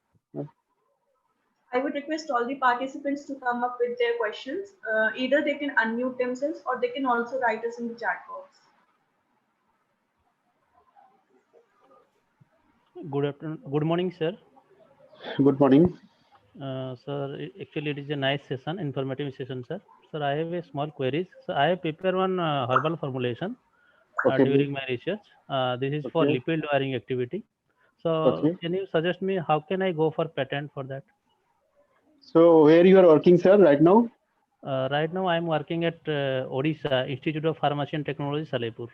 I would request all the participants to come up with their questions. Either they can unmute themselves or they can also write us in the chat box. Good afternoon. Good morning, sir. Good morning. Sir, actually it is a nice session, informative session, sir. Sir, I have a small queries. So I have prepared one herbal formulation during my research. This is for lipid lowering activity. So can you suggest me how can I go for patent for that? So where you are working, sir, right now? Right now I am working at Odisha Institute of Pharmacy and Technology, Salipur.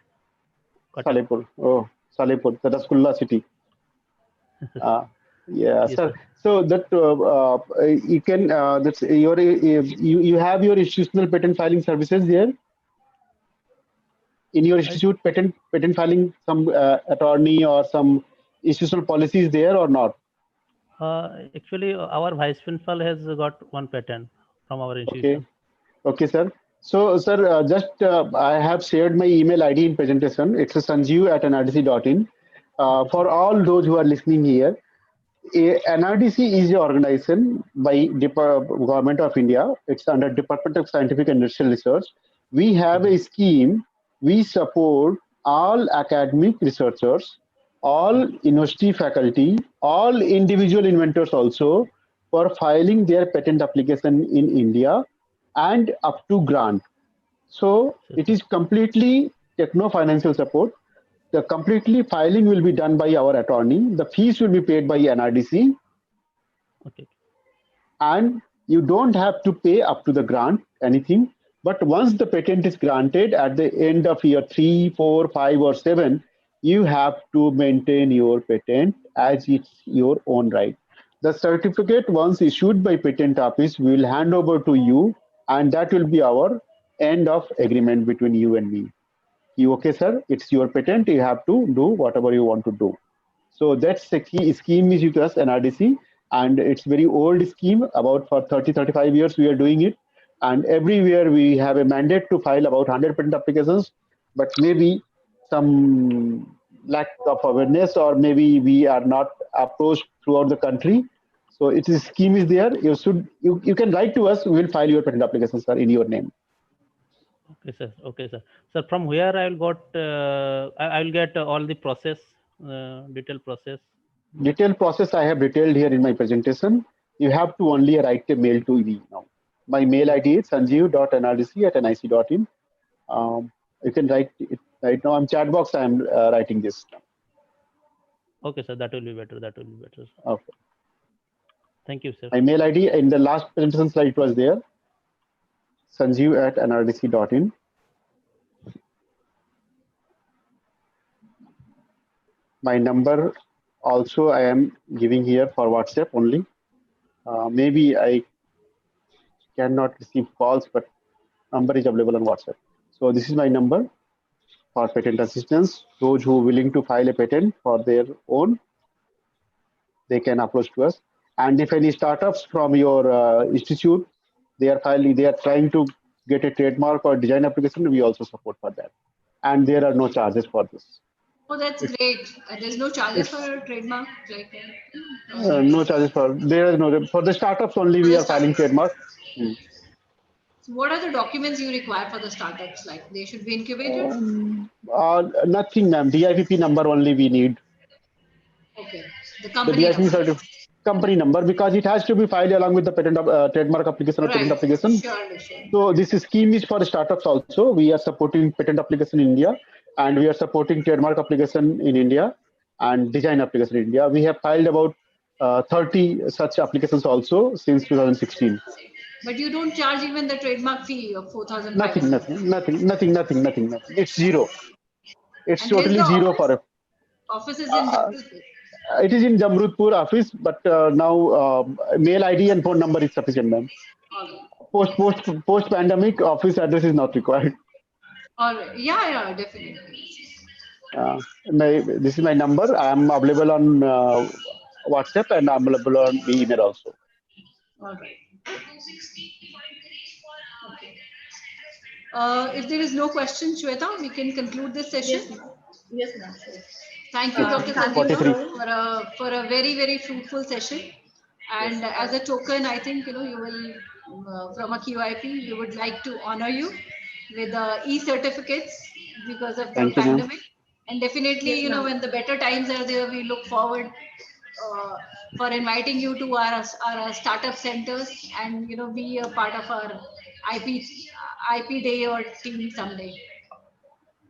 Salipur. Oh, Salipur, the Rasgulla city. Yeah, yes, sir. So that you can that's your you have your institutional patent filing services there in your institute. Patent filing, some attorney or some institutional policies there or not? Actually, our vice principal has got one patent from our institution. Okay, sir. So, sir, just I have shared my email ID in presentation. It's sanjeev@nrdc.in. For all those who are listening here, NRDC is an organization by Government of India. It's under Department of Scientific and Industrial Research. We have a scheme. We support all academic researchers, all university faculty, all individual inventors also for filing their patent application in India and up to grant. So Yes, it sir. is completely techno financial support. The completely filing will be done by our attorney. The fees will be paid by NRDC, Okay. and you don't have to pay up to the grant anything. But once the patent is granted at the end of year 3, 4, 5, or 7, you have to maintain your patent as it's your own right. The certificate, once issued by patent office, we will hand over to you, and that will be our end of agreement between you and me. You okay, sir? It's your patent. You have to do whatever you want to do. So that's the key scheme is with us, NRDC, and it's very old scheme. About for 30, 35 years we are doing it, and everywhere we have a mandate to file about 100 patent applications. But maybe some lack of awareness, or maybe we are not approached throughout the country. So it is scheme is there. You can write to us. We will file your patent applications, sir, in your name. Okay, sir. Okay, sir. Sir, from where I will got I will get all the process, detailed process. Detailed process I have detailed here in my presentation. You have to only write a mail to me now. My mail ID is sanjeev.nrdc@nic.in. You can write it right now. I'm chat box. I'm writing this now. Okay, sir. That will be better. That will be better. Okay. Thank you, sir. My mail ID in the last presentation slide it was there. sanjeev@nrdc.in. My number also I am giving here for WhatsApp only. Maybe I cannot receive calls, but number is available on WhatsApp. So this is my number for patent assistance. Those who are willing to file a patent for their own, they can approach to us. And if any startups from your institute, they are trying to get a trademark or design application, we also support for that. And there are no charges for this. Oh, that's great. There's no charges for a trademark, like No charges for there is no for the startups only. for We the are filing startups. trademark. Hmm. So what are the documents you require for the startups? Like they should be incubated? Nothing, ma'am. DIPP number only we need. Okay. The The company DIPP number. certificate. Company number, because it has to be filed along with the patent trademark application or patent Right. application. Surely, sure. So this scheme is for startups also. We are supporting patent application in India, and we are supporting trademark application in India and design application in India. We have filed about 30 such applications also since 2016. But you don't charge even the trademark fee of 4,500. Nothing. It's zero. It's And where's totally the zero office? for a. Office is in Uh, Jabalpur. it is in Jamrudpur office, but now mail ID and phone number is sufficient, ma'am. Okay. Post pandemic, office address is not required. All right. Yeah, definitely. This is my number. I am available on WhatsApp, and I'm available on the email also. All right. Okay. If there is no question, Shweta, we can conclude this session. Yes, ma'am. Yes, ma'am. Sure. Thank you, Dr. Thank you, Sanjeeva, 43. sir. for a very, very fruitful session. And Yes, as a token, I think, you will, from a QIP, we would like to honor you with e-certificates because of the Thank you, ma'am. pandemic. And definitely, yes, ma'am. when the better times are there, we look forward for inviting you to our startup centers and, be a part of our IP day or team someday.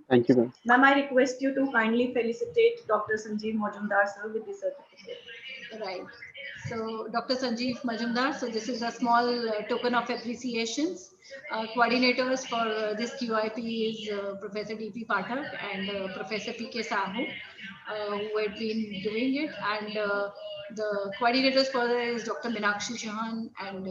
Thank you, ma'am. Ma'am, I request you to kindly felicitate Dr. Sanjeev Majumdar, sir, with the certificate. Right. So, Dr. Sanjeev Majumdar, so this is a small token of appreciations. Coordinators for this QIP is Professor D.P. Pathak and Professor P.K. Sahu, who had been doing it. And the coordinators further is Dr. Minakshi Chauhan and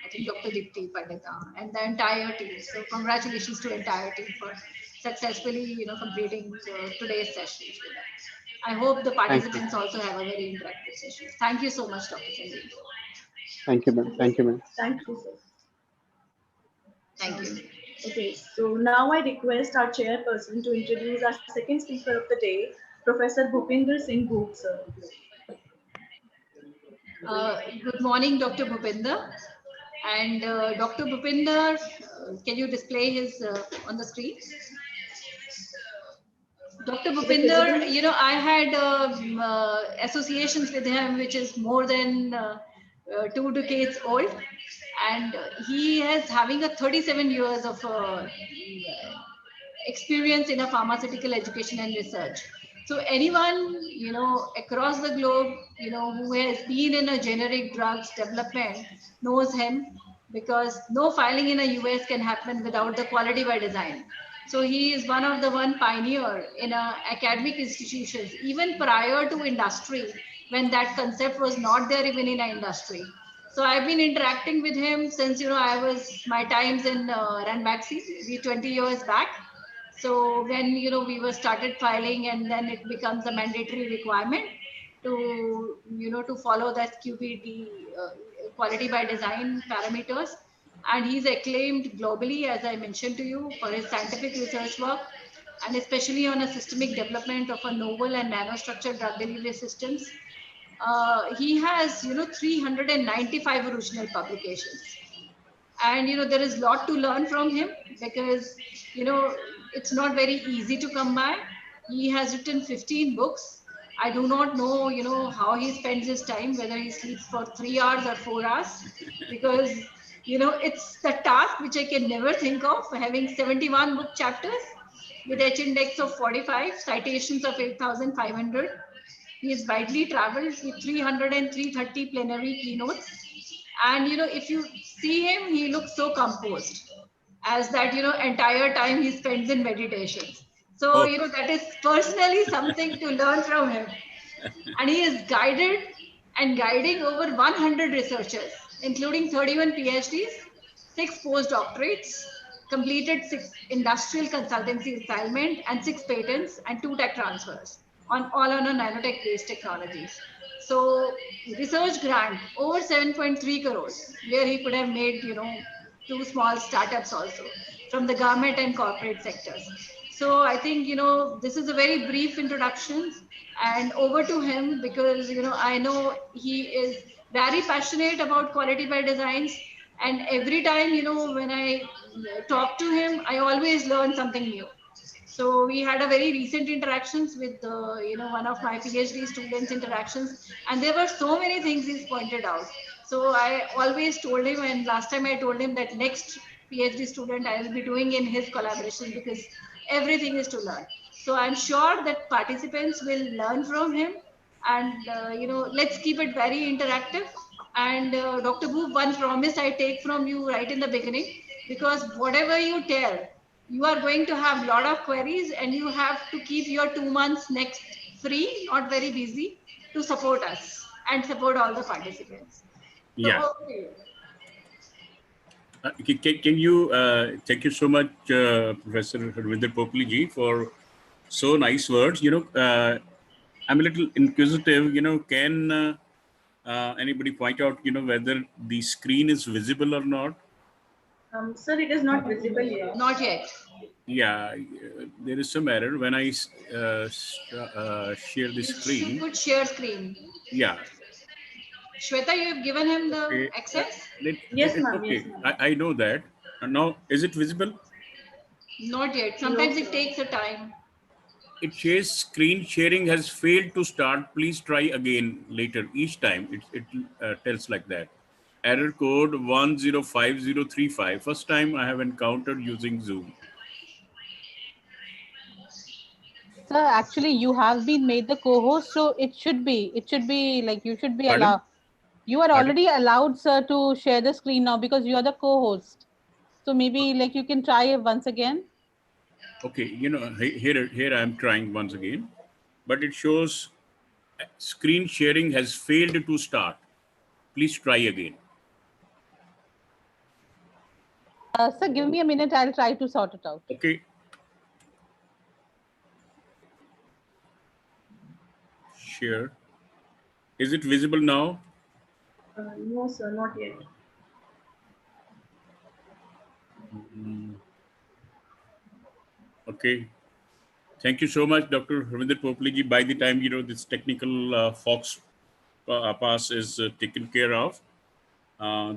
I think Dr. Dipti Pandita and the entire team. So, congratulations to the entire team for successfully, completing today's session with us. I hope the Thank you. participants also have a very interactive session. Thank you so much, Dr. Sanjeev. Thank you, ma'am. Thank you, ma'am. Thank you, sir. Thank you. Okay, so now I request our chairperson to introduce our second speaker of the day, Professor Bhupinder Singh Bhoop, sir. Good morning, Dr. Bhupinder. And Dr. Bhupinder, can you display his on the screen? Dr. Is it visible? Bhupinder, I had associations with him, which is more than 2 decades old. And he is having a 37 years of experience in a pharmaceutical education and research. So anyone, across the globe, who has been in a generic drugs development knows him, because no filing in a US can happen without the quality by design. So he is one pioneer in academic institutions, even prior to industry, when that concept was not there even in our industry. So I've been interacting with him since, I was my times in Ranbaxy, we 20 years back. So when, we were started filing, and then it becomes a mandatory requirement to, to follow that QPD, quality by design parameters. And he's acclaimed globally, as I mentioned to you, for his scientific research work, and especially on a systemic development of a novel and nanostructured drug delivery systems. He has, 395 original publications. And there is a lot to learn from him, because it's not very easy to come by. He has written 15 books. I do not know how he spends his time, whether he sleeps for 3 hours or 4 hours, because it's the task which I can never think of, having 71 book chapters with H index of 45, citations of 8,500. He is widely traveled with 300 and 330 plenary keynotes. And if you see him, he looks so composed, as that entire time he spends in meditations. So Oh, that is personally something to learn from him. And he is guided and guiding over 100 researchers, including 31 PhDs, 6 postdoctorates, completed 6 industrial consultancy assignment, and 6 patents and 2 tech transfers, all on a nanotech based technologies. So research grant over 7.3 crores, where he could have made 2 small startups also from the government and corporate sectors. So I think this is a very brief introduction, and over to him, because I know he is very passionate about quality by designs. And every time when I talk to him, I always learn something new. So we had a very recent interactions with one of my PhD students interactions, and there were so many things he's pointed out. So I always told him, and last time I told him that next PhD student I will be doing in his collaboration, because everything is to learn. So I'm sure that participants will learn from him, and let's keep it very interactive. And Dr. Boob, one promise I take from you right in the beginning, because whatever you tell, you are going to have a lot of queries, and you have to keep your 2 months next free, not very busy, to support us and support all the participants. So, yeah. okay. Can you thank you so much, Professor Harvinder Popli ji, for so nice words. I'm a little inquisitive. Can anybody point out, whether the screen is visible or not? Sir, it is not visible yet. Not yet. Yeah, there is some error when I share the You screen. could share screen. Yeah. Shweta, you have given him the Okay. access? Yes, It's ma'am. okay. Yes, ma'am. I know that. Now, is it visible? Not yet. Sometimes No, it sir. takes a time. It says screen sharing has failed to start. Please try again later. Each time it tells like that. Error code 105035. First time I have encountered using Zoom. Sir, actually, you have been made the co-host, so it should be like you should be Pardon? allowed. You are Pardon? already allowed, sir, to share the screen now because you are the co-host. So maybe like you can try it once again. Okay, here I am trying once again, but it shows screen sharing has failed to start. Please try again. Sir, give me a minute. I'll try to sort it out. Okay. Share. Is it visible now? No, sir, not yet. Okay. Thank you so much, Dr. Harvinder Popli ji. By the time, this technical fox pass is taken care of,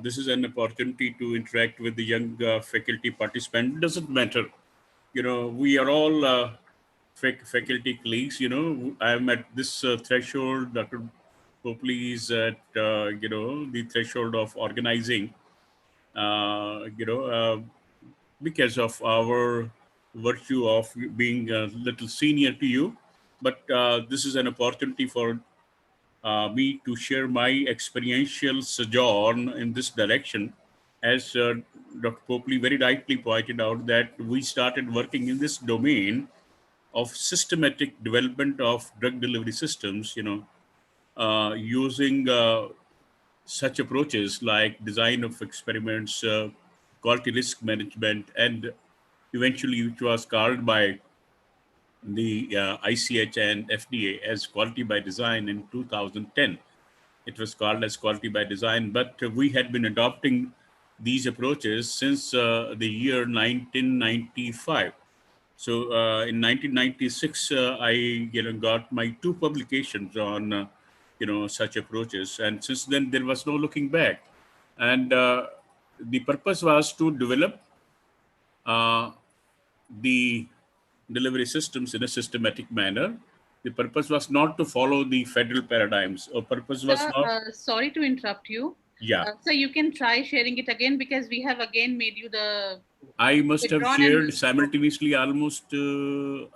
this is an opportunity to interact with the young faculty participant. It doesn't matter. We are all faculty colleagues, I'm at this threshold. Dr. Popley is at, the threshold of organizing, because of our virtue of being a little senior to you. But this is an opportunity for me to share my experiential sojourn in this direction. As Dr. Popley very rightly pointed out, that we started working in this domain of systematic development of drug delivery systems, using such approaches like design of experiments, quality risk management, and eventually which was called by the ICH and FDA as quality by design in 2010. It was called as quality by design, but we had been adopting these approaches since the year 1995. So in 1996, I got my 2 publications on such approaches, and since then there was no looking back. And the purpose was to develop uh, the delivery systems in a systematic manner. The purpose was not to follow the federal paradigms, or purpose was Sir, not. sorry to interrupt you. Yeah, So you can try sharing it again because we have again made you the I must have withdrawn and. shared simultaneously almost a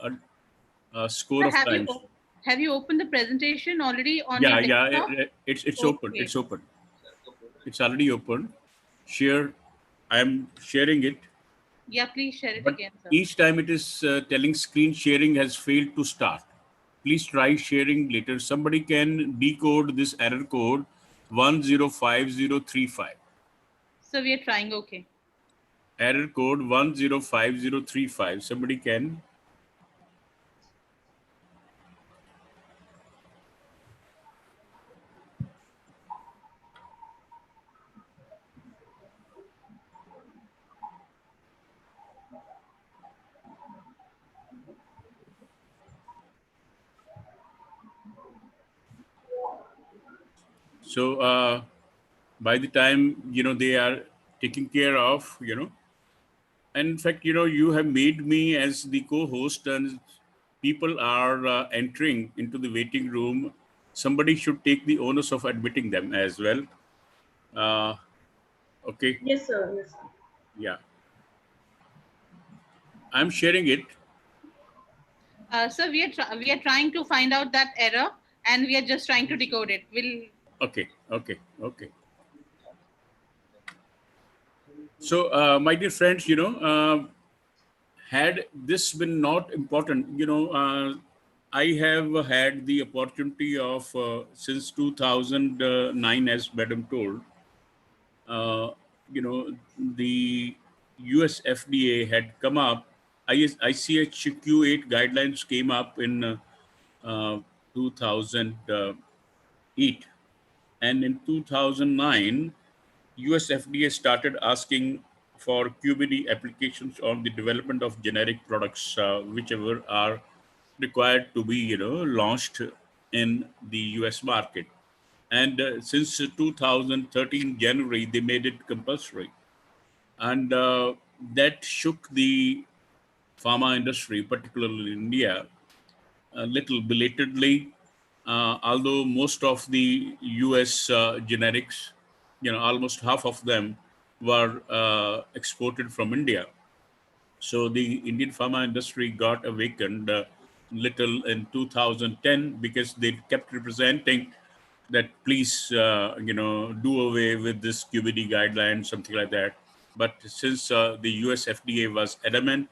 score Sir, of times. have you opened the presentation already on your Yeah, desktop? it's open. Okay. It's open. It's already open. Share. I'm sharing it, Yeah, please share it but again, sir. each time it is telling screen sharing has failed to start. Please try sharing later. Somebody can decode this error code 105035. So we are trying. Okay. Error code 105035. Somebody can. So by the time they are taking care of, and in fact, you have made me as the co-host, and people are entering into the waiting room. Somebody should take the onus of admitting them as well. Uh, okay, Yes, sir. Yes, sir. yeah, I'm sharing it. So we are trying to find out that error, and we are just trying to decode it. Okay. So, my dear friends, had this been not important, I have had the opportunity of since 2009, as Madam told, uh, the US FDA had come up. ICH Q8 guidelines came up in 2008, and in 2009, US FDA started asking for QBD applications on the development of generic products, whichever are required to be, launched in the US market. And since 2013 January, they made it compulsory, and that shook the pharma industry, particularly in India, a little belatedly. Although most of the US generics, almost half of them were exported from India. So the Indian pharma industry got awakened little in 2010, because they kept representing that please, do away with this QBD guideline, something like that. But since the US FDA was adamant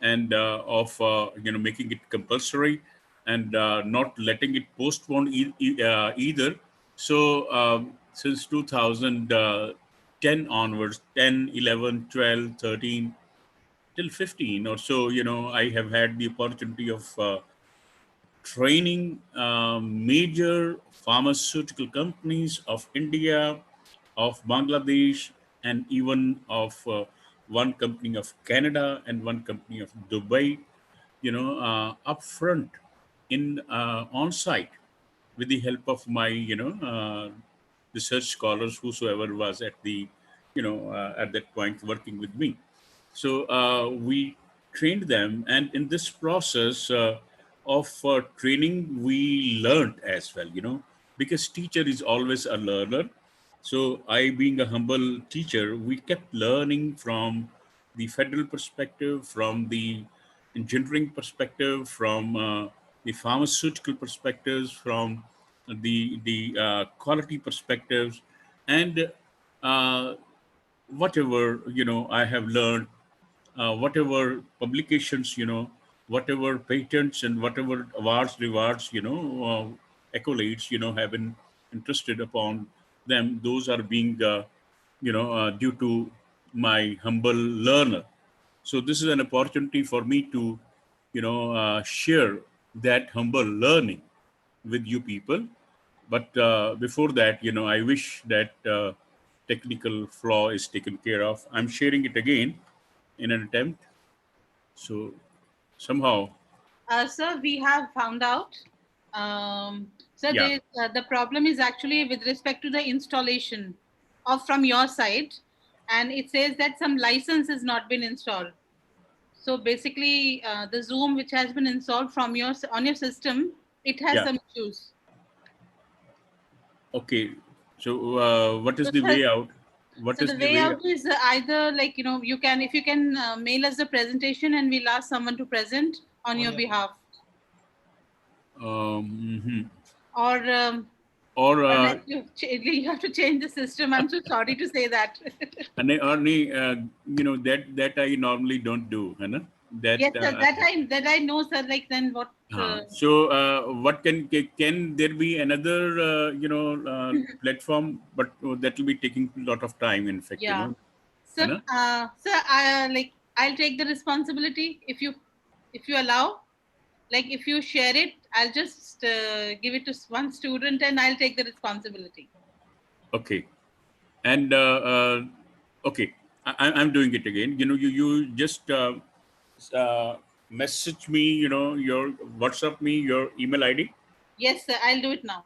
and of making it compulsory, and not letting it postponed either. So since 2010 onwards, 10, 11, 12, 13 till 15 or so, I have had the opportunity of training major pharmaceutical companies of India, of Bangladesh, and even of one company of Canada and one company of Dubai, upfront in on site, with the help of my, research scholars, whosoever was at the, at that point working with me. So we trained them, and in this process of training, we learned as well, because teacher is always a learner. So I, being a humble teacher, we kept learning from the federal perspective, from the engineering perspective, from the pharmaceutical perspectives, from the quality perspectives, and uh, whatever I have learned, whatever publications, whatever patents and whatever awards, rewards, accolades, have been interested upon them. Those are being, due to my humble learner. So this is an opportunity for me to, share that humble learning with you people. But before that, I wish that technical flaw is taken care of. I'm sharing it again in an attempt. So somehow, Sir, we have found out. So yeah, the problem is actually with respect to the installation of from your side, and it says that some license has not been installed. So basically, the Zoom which has been installed from on your system, it has yeah. some issues. Okay. So what is So, the sir, way out? What so is the the way way? out is either like you can, if you can mail us the presentation, and we'll ask someone to present on your behalf, Mhm. or Or unless you have to change the system. I'm so sorry to say that. that I normally don't do, है ना? That Yes, sir. That I know, sir. Like then what? so what can there be another platform, but that will be taking a lot of time, in fact, Yeah. है Sir, ना? sir, I'll take the responsibility if you allow. Like if you share it, I'll just give it to one student, and I'll take the responsibility. Okay. And okay, I'm doing it again. You just message me, your WhatsApp me your email ID. Yes, sir. I'll do it now.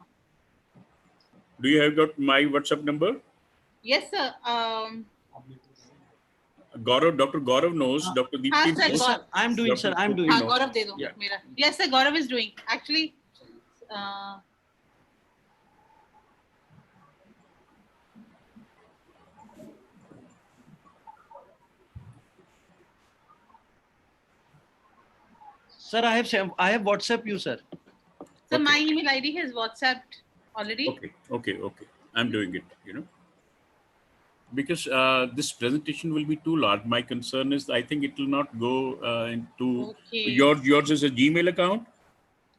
Do you have got my WhatsApp number? Yes, sir. Gaurav, Dr. Gaurav knows. Dr. हाँ Deepti sir, knows. Gaurav. I'm doing, Dr. sir. I'm doing. हाँ, knows. Gaurav दे दो Yeah. मेरा. Yes, sir. Gaurav is doing. Actually, Sir, I have WhatsApp you, sir. so Okay. my email ID has WhatsApped already. Okay. I'm doing it, because this presentation will be too large. My concern is I think it will not go into Okay. yours is a Gmail account.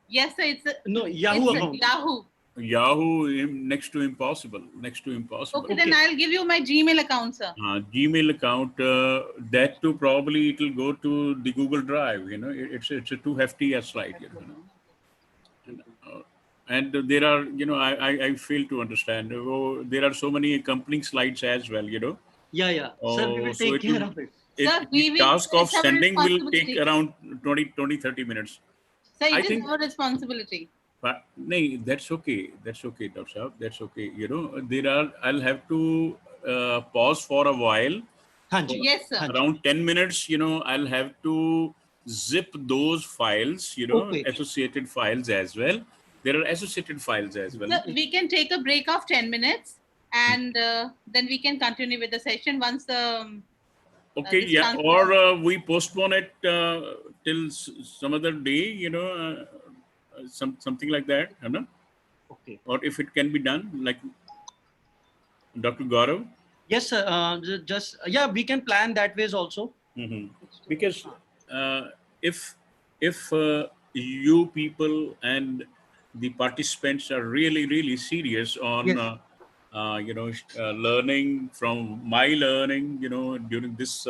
Yes, sir. It's No, Yahoo it's account. Yahoo. Yahoo, next to impossible. Okay, then I'll give you my Gmail account, sir. Gmail account, that too probably it will go to the Google Drive. It's a too hefty a slide. And there are, I fail to understand. Oh, there are so many accompanying slides as well. Yeah. Sir, we will So take care of it. Sir, the task of it's our sending will take responsibility. around 30 minutes. Sir, I it is think- our responsibility. But no, that's okay. Dr. Saab. That's okay. I'll have to pause for a while. Hanji. Yes, sir. Around 10 minutes, I'll have to zip those files, Okay. associated files as well. There are associated files as well. So we can take a break of 10 minutes, and then we can continue with the session once the Okay, this yeah, transfer- or we postpone it till some other day, something like that, Okay. or if it can be done, like Dr. Gaurav. Yes, sir. Yeah, we can plan that ways also. Mm-hmm. Because if you people and the participants are really serious on Yes. learning from my learning, during this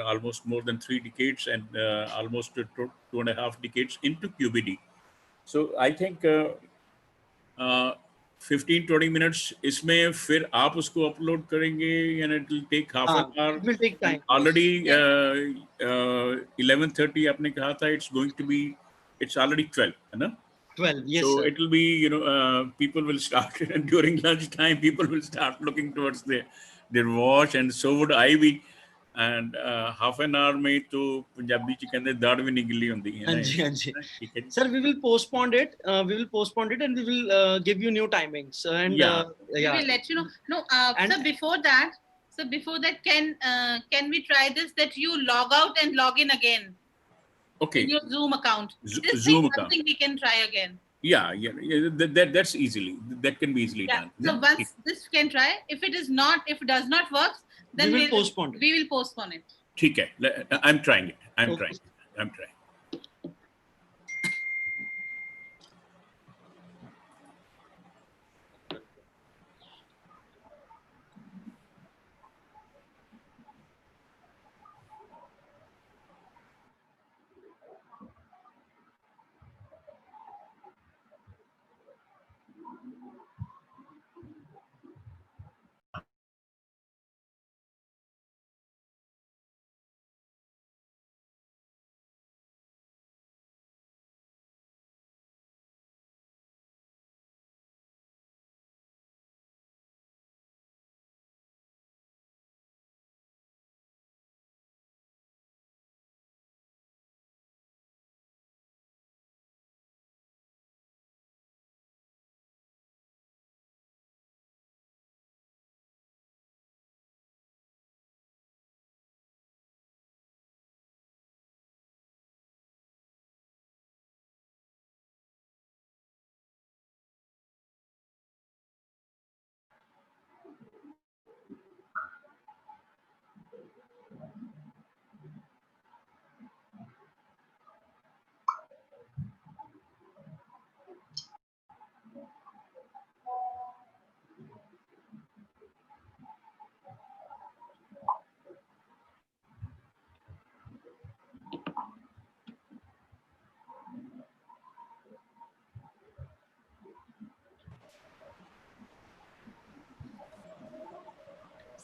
almost more than 3 decades and almost 2.5 decades into QBD. So I think 15-20 minutes इसमें फिर आप उसको upload करेंगे and it will take half an hour. It will take time. Already Yes. 11:30 आपने कहा था, it's already 12, है ना? 12. Yes, So sir. it will be, people will start and during lunchtime, people will start looking towards their watch, and so would I be. and half an hour में तो पंजाबी च कहंदे दाड़ भी नहीं गिल्ली हुंदी है हाँ ना, जी, हाँ जी. ठीक है जी. Sir, we will postpone it. We will postpone it, and we will give you new timings. And Yeah. We will let you know. No, so before that, can we try this, that you log out and log in again? Okay. In your Zoom account. This Zoom is account. something we can try again. Yeah. That's easily, that can be easily done. So once this can try, if it does not work, then we will postpone it. We will postpone it. ठीक है, I'm trying it. I'm trying.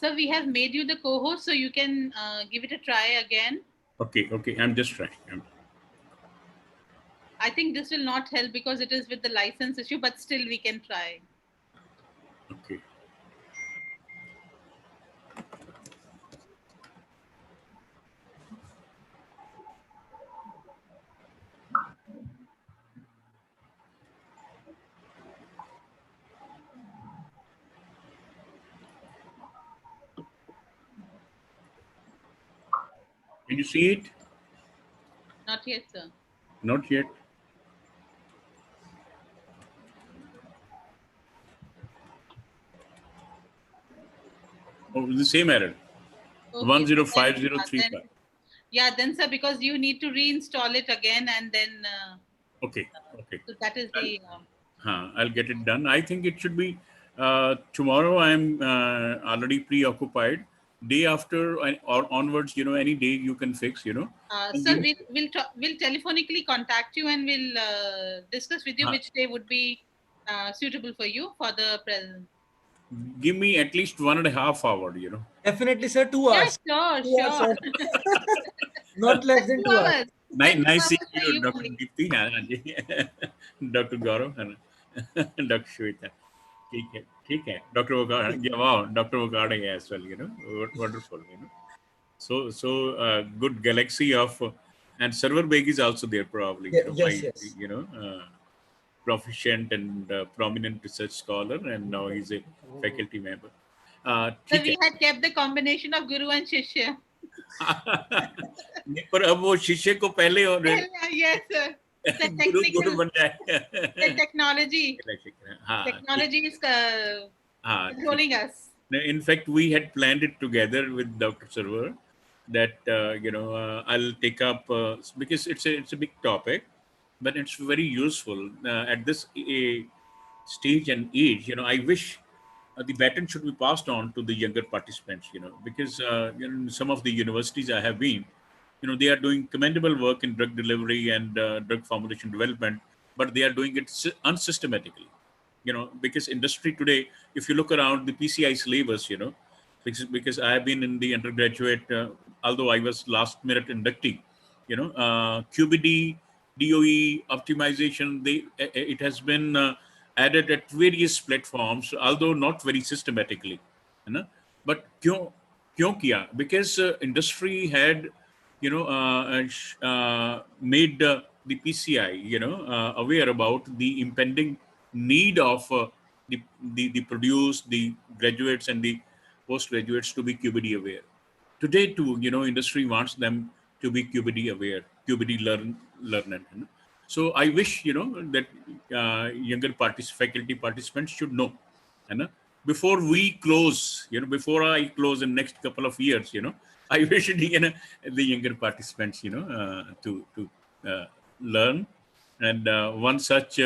So we have made you the co-host, so you can give it a try again. Okay, I'm just trying. I think this will not help because it is with the license issue, but still we can try. Okay. Can you see it? Not yet, sir. Not yet. Oh, the same error. Okay. 105035. Yeah, then sir, because you need to reinstall it again, and then. Okay. So that is the. I'll get it done. I think it should be tomorrow. I'm already preoccupied. Day after or onwards, any day you can fix. Sir, we'll telephonically contact you, and we'll discuss with you which day would be suitable for you for the present. Give me at least 1.5 hours. Definitely, sir. 2 hours. Yeah, sure. Not less than 2 hours. Nice seeing you, Dr. Deepti, Dr. Gaurav, Dr. Shweta. ठीक है. Dr. Ogade, wow, Dr. Ogade as well, wonderful, So good galaxy of, and Server Beg is also there probably, Yes. Proficient and prominent research scholar, and now he's a faculty member. So we had kept the combination of Guru and Shishya. पर अब वो शिष्य को पहले और yes sir, the technology is controlling us. In fact, we had planned it together with Dr. Server that I'll take up because it's a big topic, but it's very useful at this stage and age. I wish the baton should be passed on to the younger participants, because some of the universities I have been, they are doing commendable work in drug delivery and drug formulation development, but they are doing it unsystematically, because industry today, if you look around the PCI syllabus, because I have been in the undergraduate, although I was last minute inductee, QBD, DOE, optimization, it has been added at various platforms, although not very systematically. But क्यों किया? Because industry had, made the PCI, aware about the impending need of the produce, the graduates and the postgraduates to be QBD aware. Today too, industry wants them to be QBD aware, QBD learner. So I wish, that younger faculty participants should know, before we close, before I close in next couple of years, I wish the younger participants, to learn. And one such,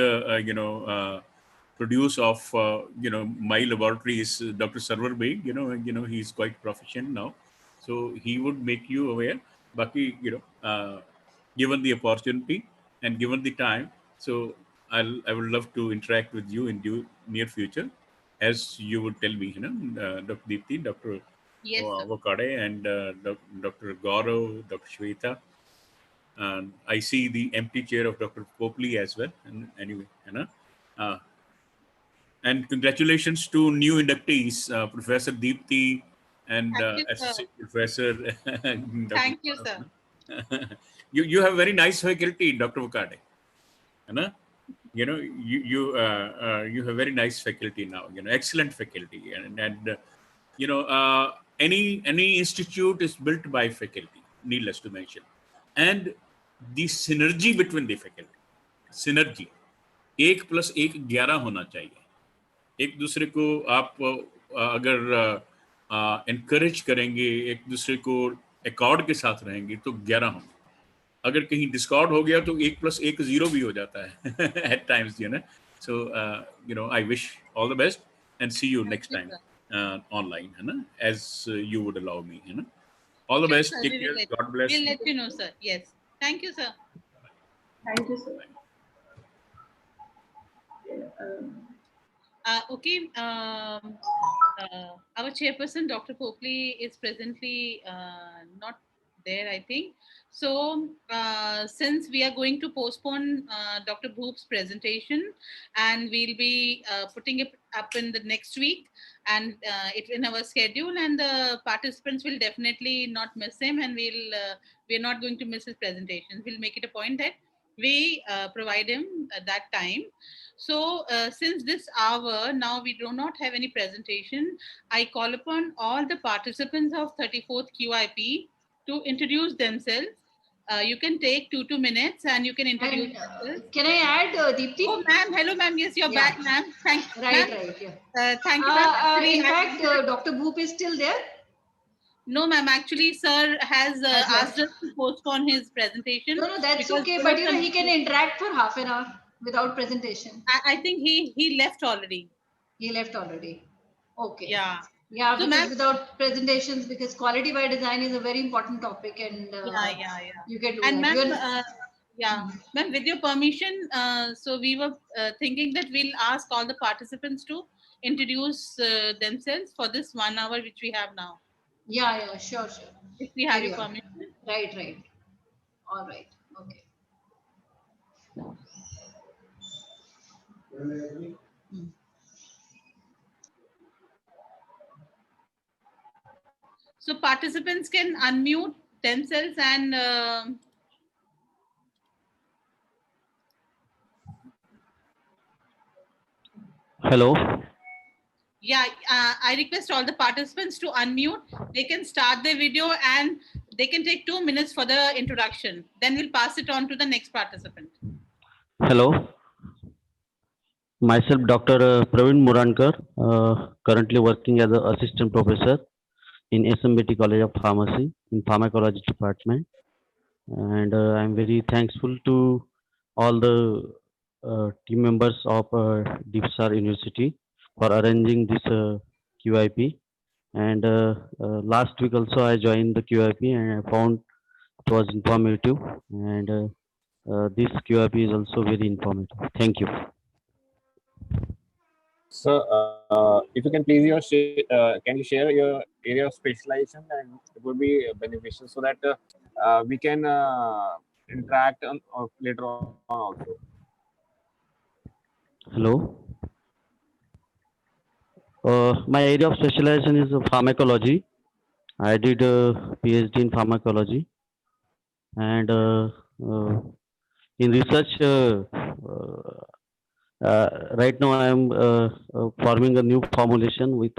produce of, my laboratory is Dr. Sarwar Beg. He's quite proficient now, so he would make you aware. Baki, given the opportunity and given the time, so I would love to interact with you in near future, as you would tell me, Dr. Deepti, Dr. Yes, sir. Vakade, and Dr. Gaurav, Dr. Shweta. And I see the empty chair of Dr. Popley as well. And anyway, and congratulations to new inductees, Professor Deepti and Thank you, sir. Associate Professor. Dr. Thank you, sir. You have very nice faculty, Dr. Vakade. You have very nice faculty now. Excellent faculty, and any institute is built by faculty, needless to mention, and the synergy between the faculty, synergy, 1 + 1 11 होना चाहिए. एक दूसरे को आप अगर encourage करेंगे, एक दूसरे को accord के साथ रहेंगे, तो 11 होंगे. अगर कहीं discord हो गया तो 1 + 1 0 भी हो जाता है at times, So I wish all the best and see you next time online, as you would allow me. All the best. Sir, Take care. God bless. We'll let you know, sir. Yes. Thank you, sir. Thank you, sir. Okay. Our chairperson, Dr. Popley, is presently not there, I think. So since we are going to postpone Dr. Bhoop's presentation, and we'll be putting it up in the next week, and it's in our schedule, and the participants will definitely not miss him, and we're not going to miss his presentation. We'll make it a point that we provide him that time. So since this hour, now we do not have any presentation, I call upon all the participants of 34th QIP to introduce themselves. You can take 2 minutes and you can introduce yourself. Can I add, Deepti? Oh, ma'am. Hello, ma'am. Yes, you're back, ma'am. Thank you. Right, yeah. Thank you, ma'am. In fact, Dr. Bhoop is still there? No, ma'am. Actually, sir has asked us to postpone his presentation. No, that's okay. But he can interact for half an hour without presentation. I think he left already. He left already. Okay. Yeah. Yeah, So, because without presentations, because quality by design is a very important topic, and you can do and that. Ma'am, with your permission, so we were thinking that we'll ask all the participants to introduce themselves for this 1 hour which we have now. Yeah, sure. If we have your permission. Right. All right. Okay. So participants can unmute themselves and hello. Yeah, I request all the participants to unmute. They can start their video and they can take 2 minutes for the introduction. Then we'll pass it on to the next participant. Hello. Myself, Dr. Praveen Murankar, currently working as an assistant professor in SMBT College of Pharmacy in Pharmacology department. And I'm very thankful to all the team members of DIPSAR University for arranging this QIP. And last week also I joined the QIP and I found it was informative. And this QIP is also very informative. Thank you. So, if you can please can you share your area of specialization, and it would be beneficial so that we can interact on, later on also. Hello. My area of specialization is pharmacology. I did a PhD in pharmacology, and in research. Right now, I am forming a new formulation with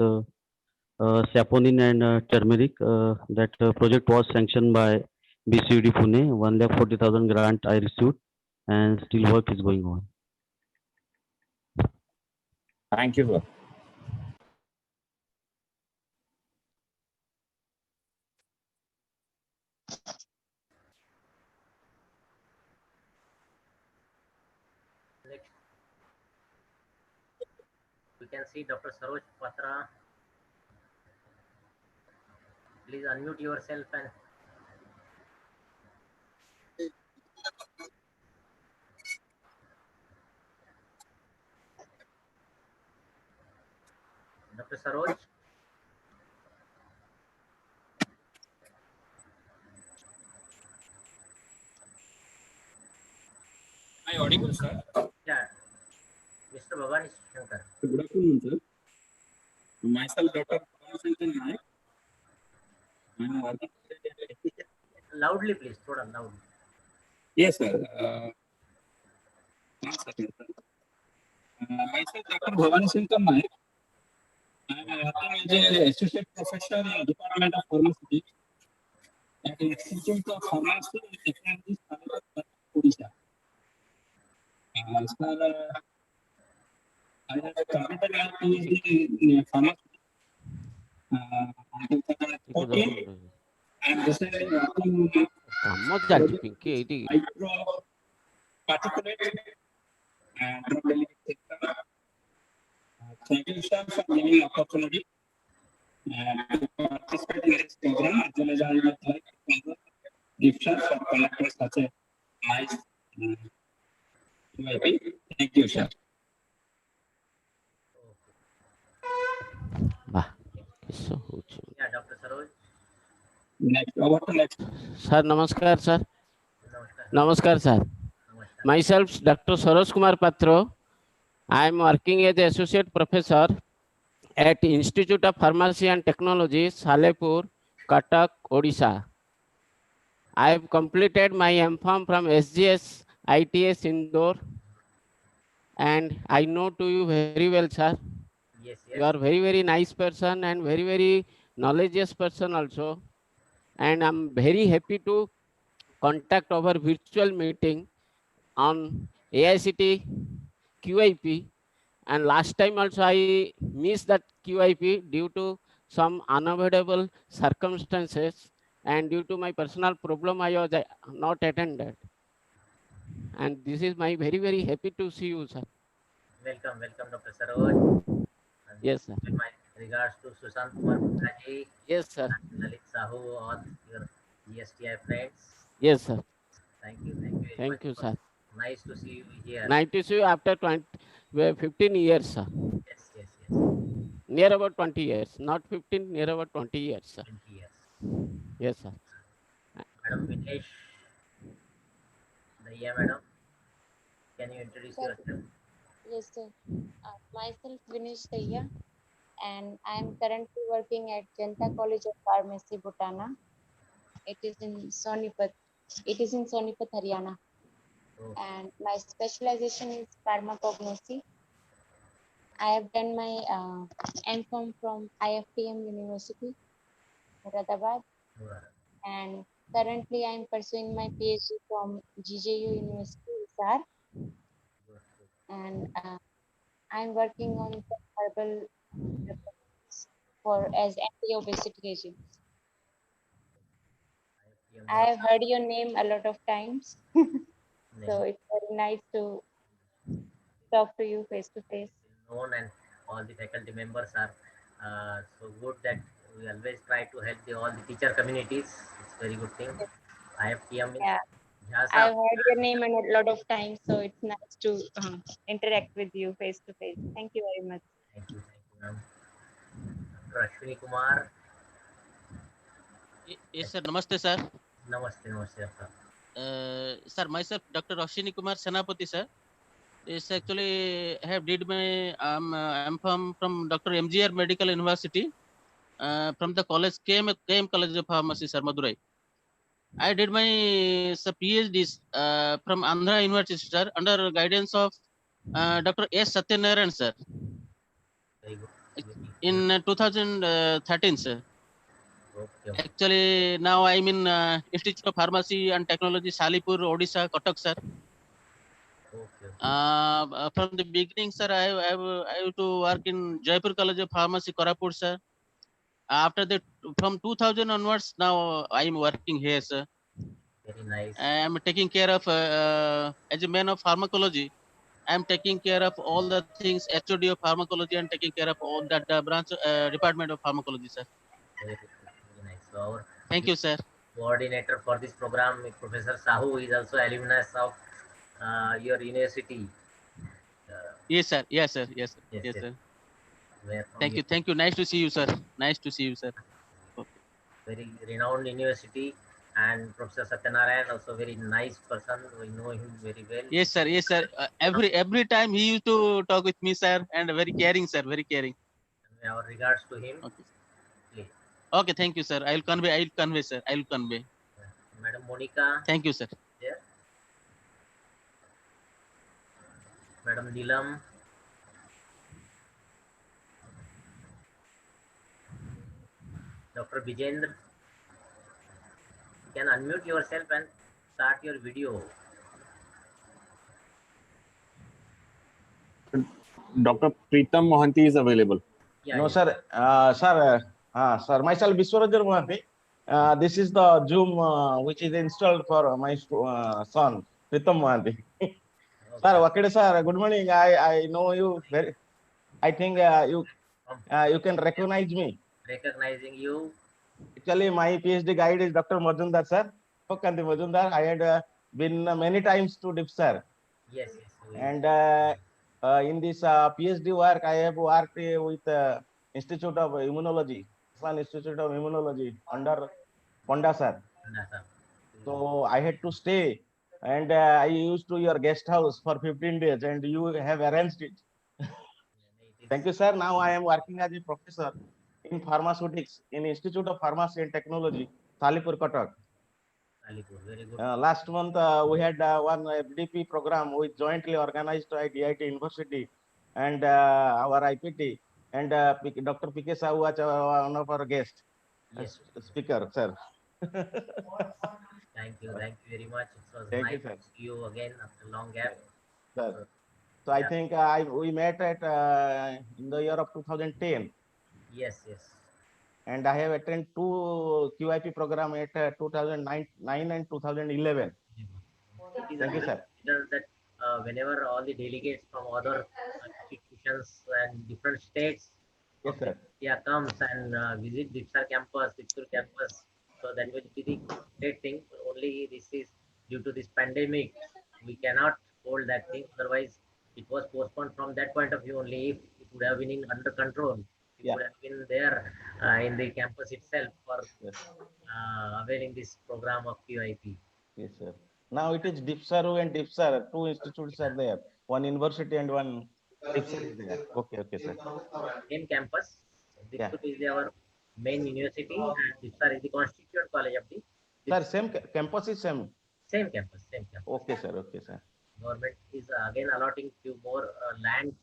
saponin and turmeric. That project was sanctioned by BCUD Pune. 1,40,000 grant I received, and still work is going on. Thank you, sir. Next, we can see Dr. Saroj Patra. Please unmute yourself and Dr. Saroj. Am I audible, sir? Yeah, Mr. Bhavani Shankar. Good afternoon, sir. Myself, Dr. Naik. I am working. Loudly, please. Thoda loudly. Yes, sir. One second, sir. Myself, Dr. Bhavani Shankar Naik. I am working as an associate professor in Department of Pharmacy at the Institute of Pharmacy and Technology, Odisha. Sir, I have completed my PhD in pharmacy. In 2014, I am recently working micro particulate and drug delivery system. Thank you, sir, for giving the opportunity to participate in this program, as well as I would like to thank DIPSAR for conducting such a nice QIP. Thank you, sir. Yeah, Dr. Saroj. Next, over to next. Sir, namaskar, sir. Namaskar. Namaskar, sir. Namaskar. Myself, Dr. Saroj Kumar Patro. I am working as associate professor at Institute of Pharmacy and Technology, Salepur, Cuttack, Odisha. I have completed my M.Pharm from SGS ITS Indore, and I know to you very well, sir. Yes, yes. You are very nice person and very knowledgeous person also. And I'm very happy to contact our virtual meeting on AICT QIP. And last time also I missed that QIP due to some unavoidable circumstances, and due to my personal problem I was not attended. And this is my very happy to see you, sir. Welcome, Dr. Saroj. And Yes, sir. with my regards to Sushant Kumar Mukherjee. Yes, sir. And Lalit Sahu, all your GSTI friends. Yes, sir. Thank you very much. Thank you, sir. Nice to see you here. Nice to see you after 15 years, sir. Yes. Near about 20 years, not 15, near about 20 years, sir. 20 years. Yes, sir. Madam Vinesh, madam, can you introduce yourself? Yes, sir. Myself, Vinesh Daya, and I am currently working at Janta College of Pharmacy, Bhutana. It is in Sonipat. Haryana. Oh. And my specialization is pharmacognosy. I have done my M.Pharm from IFTM University, Moradabad, and currently I am pursuing my PhD from GJU University, DIPSAR, and I am working on some herbal as anti-obesity regime. I have heard your name a lot of times, so it's very nice to talk to you face to face. Known, and all the faculty members are so good that we always try to help all the teacher communities. It's very good thing. IFTM. Yeah, I've heard your name a lot of times, so it's nice to interact with you face to face. Thank you very much. Thank you, ma'am. Dr. Ashwini Kumar. Yes, sir. Namaste, sir. Namaste, sir. Sir, myself, Dr. Ashwini Kumar Senapati, sir. Yes, actually, I have did my M.Pharm from Dr. MGR Medical University, from the college, KM College of Pharmacy, sir, Madurai. I did my PhD from Andhra University, sir, under guidance of Dr. S. Satyanarayan, sir, in 2013, sir. Actually, now I'm in Institute of Pharmacy and Technology, Salipur, Odisha, Cuttack, sir. From the beginning, sir, I have to work in Jaipur College of Pharmacy, Koraput, sir. After that, from 2000 onwards, now I am working here, sir. Very nice. I am taking care of, as a man of pharmacology, I am taking care of all the things, HOD of pharmacology, and taking care of all that branch, department of pharmacology, sir. Very good, very nice. So our Thank you, sir. coordinator for this program, Professor Sahu, is also alumnus of your university. Yes, sir. Yes, sir. Yes, sir. Yes, Yes, yes. sir. Where from Thank you. Thank you. Nice to see you, sir. Nice to see you, sir. Okay. Very renowned university, and Professor Satyanarayan also very nice person. We know him very well. Yes, sir. Yes, sir. Every time he used to talk with me, sir, and very caring, sir. Very caring. Our regards to him. Okay. Please. Okay. Thank you, sir. I'll convey, sir. I'll convey. Madam Monica. Thank you, sir. There. Madam Neelam. Dr. Vijendra. You can unmute yourself and start your video. Dr. Pritam Mohanty is available. Yeah, no, yeah. sir. Sir, myself, Biswarajan Mohanty. This is the Zoom which is installed for my son, Pritam Mohanty. Okay. Sir, okay, sir. Good morning. I know you very. I think you can recognize me. Recognizing you. Actually, my PhD guide is Dr. Majumdar, sir. Kanti Majumdar. I had been many times to DIPSAR. Yes, yes. And in this PhD work, I have worked with Institute of Immunology, Institute of Immunology under Ponda, sir. So I had to stay, and I used to your guest house for 15 days, and you have arranged it. Thank you, sir. Now I am working as a professor in pharmaceutics in Institute of Pharmacy and Technology, Salipur, Cuttack. Very good. Last month, we had one FDP program we jointly organized by DIT University and our IPT, and Dr. P.K. Sahu was one of our guests, yes, speaker, sir. Thank you very much. It was Thank nice you, sir. to see you again after a long gap. Sir. So I think we met at in the year of 2010. Yes, yes. And I have attended two QIP program at 2009 and 2011. Thank you, sir. That whenever all the delegates from other institutions and different states yes, sir. India comes and visit DIPSAR campus, so that will be the great thing. Only this is due to this pandemic, we cannot hold that thing. Otherwise, it was postponed from that point of view only. If it would have been under control, it would have been there in the campus itself for availing this program of QIP. Yes, sir. Now it is DIPSAR and DIPSAR. Two institutes are there. One university and one DIPSAR is there. Okay, okay, sir. Same campus. DIPSAR is our main university, and DIPSAR is the constituent college of the. Sir, same campus is same. Same campus, same campus. Okay, sir. Okay, sir. Government is again allotting few more land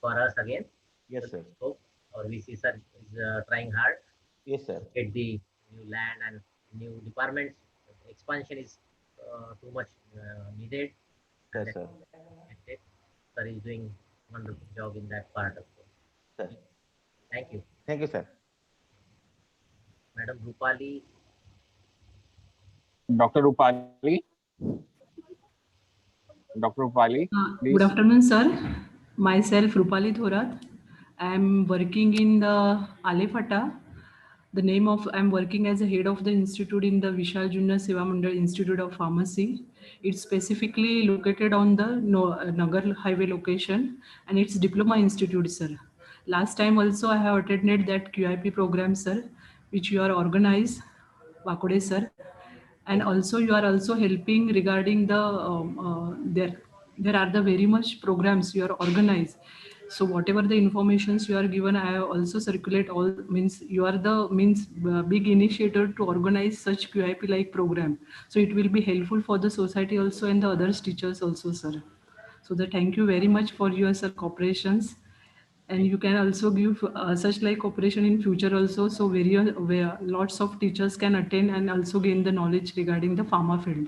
for us again. Yes, sir. So our VC sir is trying hard. Yes, sir. Get the new land and new departments. Expansion is too much needed. Yes, sir. Sir is doing wonderful job in that part of it. Sir. Thank you. Thank you, sir. Madam Rupali. Dr. Rupali. Dr. Rupali, please. Good afternoon, sir. Myself, Rupali Thorat. I am working in the Alefata. The name of I'm working as a head of the institute in the Vishal Junior Seva Mandal Institute of Pharmacy. It's specifically located on the Nagar Highway location, and it's diploma institute, sir. Last time also I have attended that QIP program, sir, which you are organized, Wakode, sir. And also you are also helping regarding the there are the very much programs you are organized So whatever the informations you are given, I also circulate all, means you are the big initiator to organize such QIP like program. So it will be helpful for the society also and the others teachers also, sir. So the thank you very much for your sir cooperations, and you can also give such like cooperation in future also. So where lots of teachers can attend and also gain the knowledge regarding the pharma field.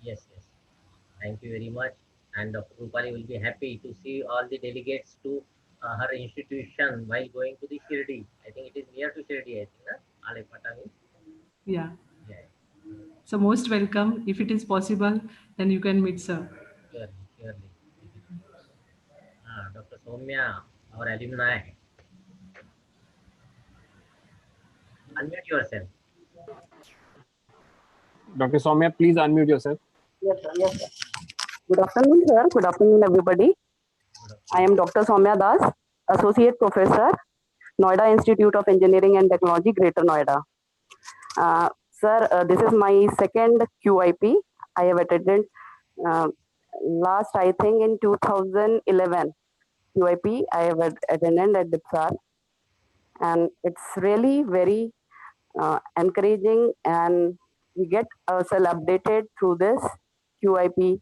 Yes, yes. Thank you very much. And Dr. Rupali will be happy to see all the delegates to her institution while going to the Shirdi. I think it is near to Shirdi, I think, na? Alipata means. Yeah. Yeah, So most welcome. If it is possible, then you can meet sir. surely, surely. Dr. Soumya, our alumni. Unmute yourself. Dr. Soumya, please unmute yourself. Yes, sir. Yes, sir. Good afternoon, sir. Good afternoon, everybody. I am Dr. Soumya Das, Associate Professor, Noida Institute of Engineering and Technology, Greater Noida. Sir, this is my second QIP. I have attended last, I think, in 2011 QIP. I have attended at DIPSAR, and it's really very encouraging, and we get ourselves updated through this QIP,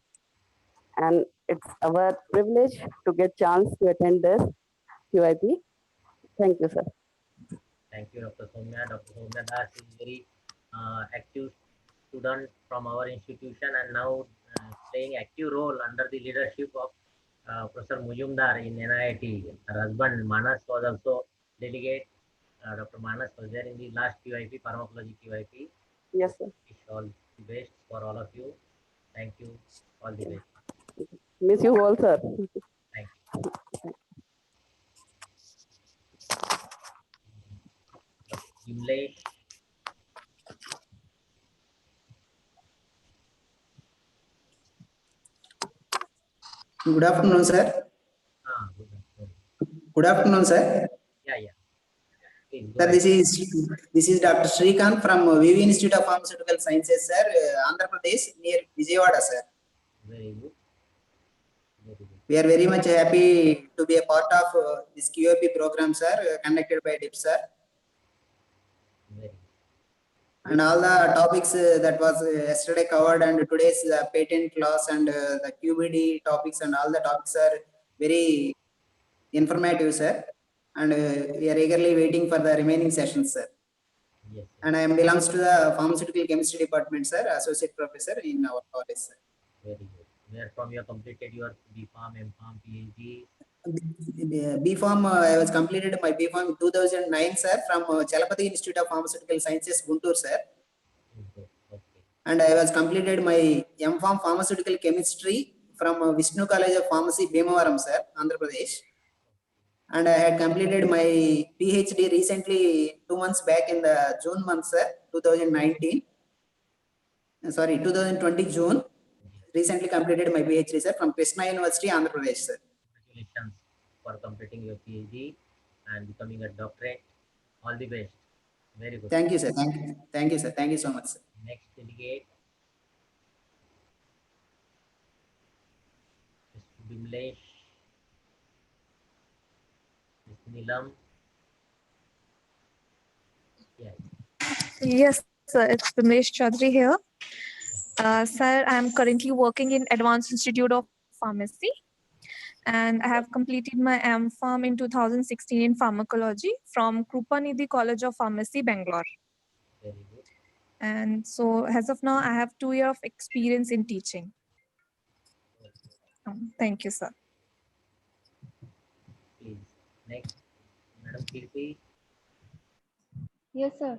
and it's our privilege to get chance to attend this QIP. Thank you, sir. Thank you, Dr. Soumya. Dr. Soumya Das is very active student from our institution and now playing active role under the leadership of Professor Mujumdar in NIT. Her husband Manas was also delegate. Dr. Manas was there in the last QIP, pharmacology QIP. Yes, sir. Wish all the best for all of you. Thank you. All the best. Miss you all, sir. Thank you. Dr. Jimlesh. Good afternoon, sir. Good afternoon. Good afternoon, sir. Yeah. Please go Sir, ahead. this is Dr. Srikanth from VV Institute of Pharmaceutical Sciences, sir, Andhra Pradesh, near Vijayawada, sir. Very good. Very good. We are very much happy to be a part of this QIP program, sir, conducted by DIPSAR. And all the topics that was yesterday covered and today's patent class and the QBD topics and all the topics are very informative, sir. And we are eagerly waiting for the remaining sessions, sir. Yes. And I belongs to the pharmaceutical chemistry department, sir, associate professor in our college, sir. Very good. Where from you completed your B.Pharm, M.Pharm, PhD? B.Pharm, I was completed my B.Pharm in 2009, sir, from Chalapati Institute of Pharmaceutical Sciences, Guntur, sir. Okay. And I was completed my M.Pharm Pharmaceutical Chemistry from Vishnu College of Pharmacy, Bhimavaram, sir, Andhra Pradesh. And I had completed my PhD recently 2 months back in the June month, sir, 2019. Sorry, 2020 June. Recently completed my PhD, sir, from Krishna University, Andhra Pradesh, sir. Congratulations for completing your PhD and becoming a doctorate. All the best. Very good. Thank you, sir. Thank you. Thank you, sir. Thank you so much, sir. Next delegate, Mr. Bimlesh, Mr. Nilam. Yes, sir. It's Bimlesh Chaudhary here. Sir, I am currently working in Advanced Institute of Pharmacy, and I have completed my M.Pharm in 2016 in pharmacology from Krupanidhi College of Pharmacy, Bangalore. Very good. And so, as of now, I have 2 years of experience in teaching. Thank you, sir. Please. Next, Madam Kirti. Yes, sir.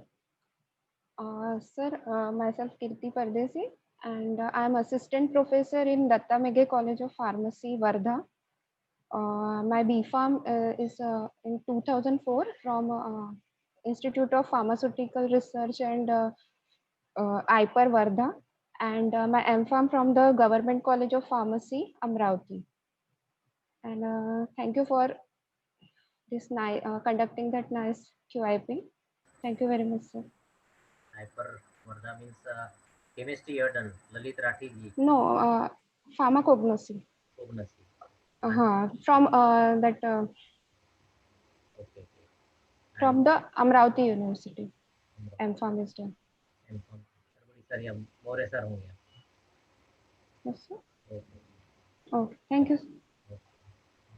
Myself Kirti Pardesi, and I am assistant professor in Datta Meghe College of Pharmacy, Wardha. My B.Pharm is in 2004 from Institute of Pharmaceutical Research and IPAR, Wardha, and my M.Pharm from the Government College of Pharmacy, Amravati. And thank you for this conducting that nice QIP. Thank you very much, sir. Hyper Vardha means chemistry you have done. Lalit Rathi ji. No, pharmacognosy. Cognosy. From that Okay. from the Amravati University. M.Pharm is done. Sir या मोरे sir होंगे. Yes, sir. Okay. Okay. Thank you.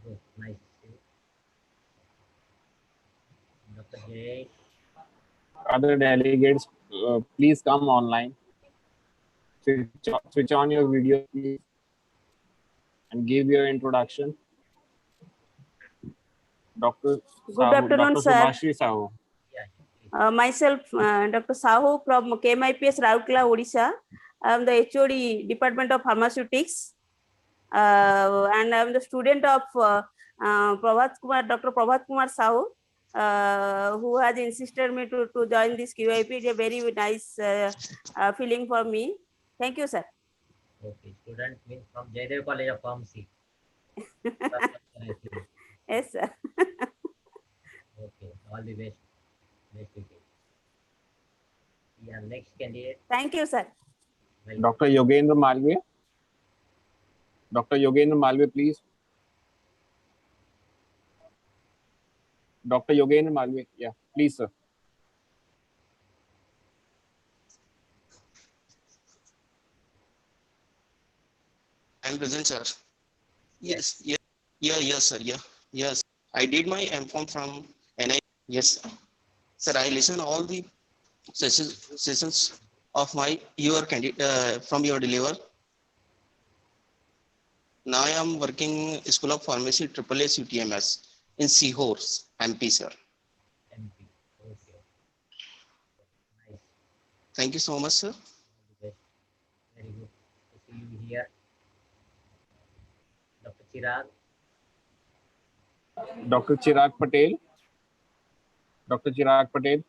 Good. Nice. Dr. J. Other delegates, please come online. Switch on your video, please, and give your introduction. Dr. Good afternoon, Dr. sir. Subhashri Sahu. Myself, Dr. Sahu from KMIPS Raurkela, Odisha. I am the HOD Department of Pharmaceutics, and I am the student of Dr. Prabhat Kumar Sahu, who has insisted me to join this QIP. It's a very nice feeling for me. Thank you, sir. Okay, student means from Jaydev College of Pharmacy. Yes, sir. Okay, all the best. Next week. Yeah, next candidate. Thank you, sir. Dr. Yogendra Malviya. Dr. Yogendra Malviya, please. Dr. Yogendra Malviya, yeah, please, sir. I'm present, sir. Yes, yes, sir. Yes. I did my M.Pharm from NI. Yes, sir. I listen all the sessions of your candidate from your deliver. Now I am working School of Pharmacy AAA UTMS in Seahorse, MP, sir. MP. Okay. Nice. Thank you so much, sir. Very good to see you here. Dr. Chirag. Dr. Chirag Patel. Dr. Chirag Patel.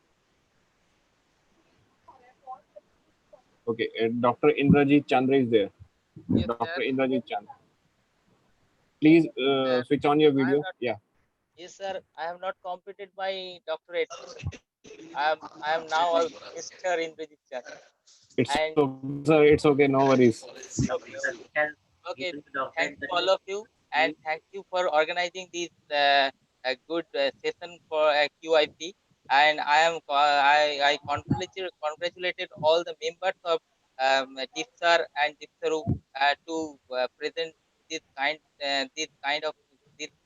Okay, Dr. Indrajit Chandra is there. Yes, Dr. sir. Indrajit Chandra. Please switch on your video. Yeah. Yes, sir. I have not completed my doctorate. I am now a Mr. Indrajit Chandra. It's And okay, sir. It's okay. No worries. okay, thanks to all of you, and thank you for organizing this a good session for QIP. And I congratulated all the members of DIPSAR and DIPSAR to present this kind of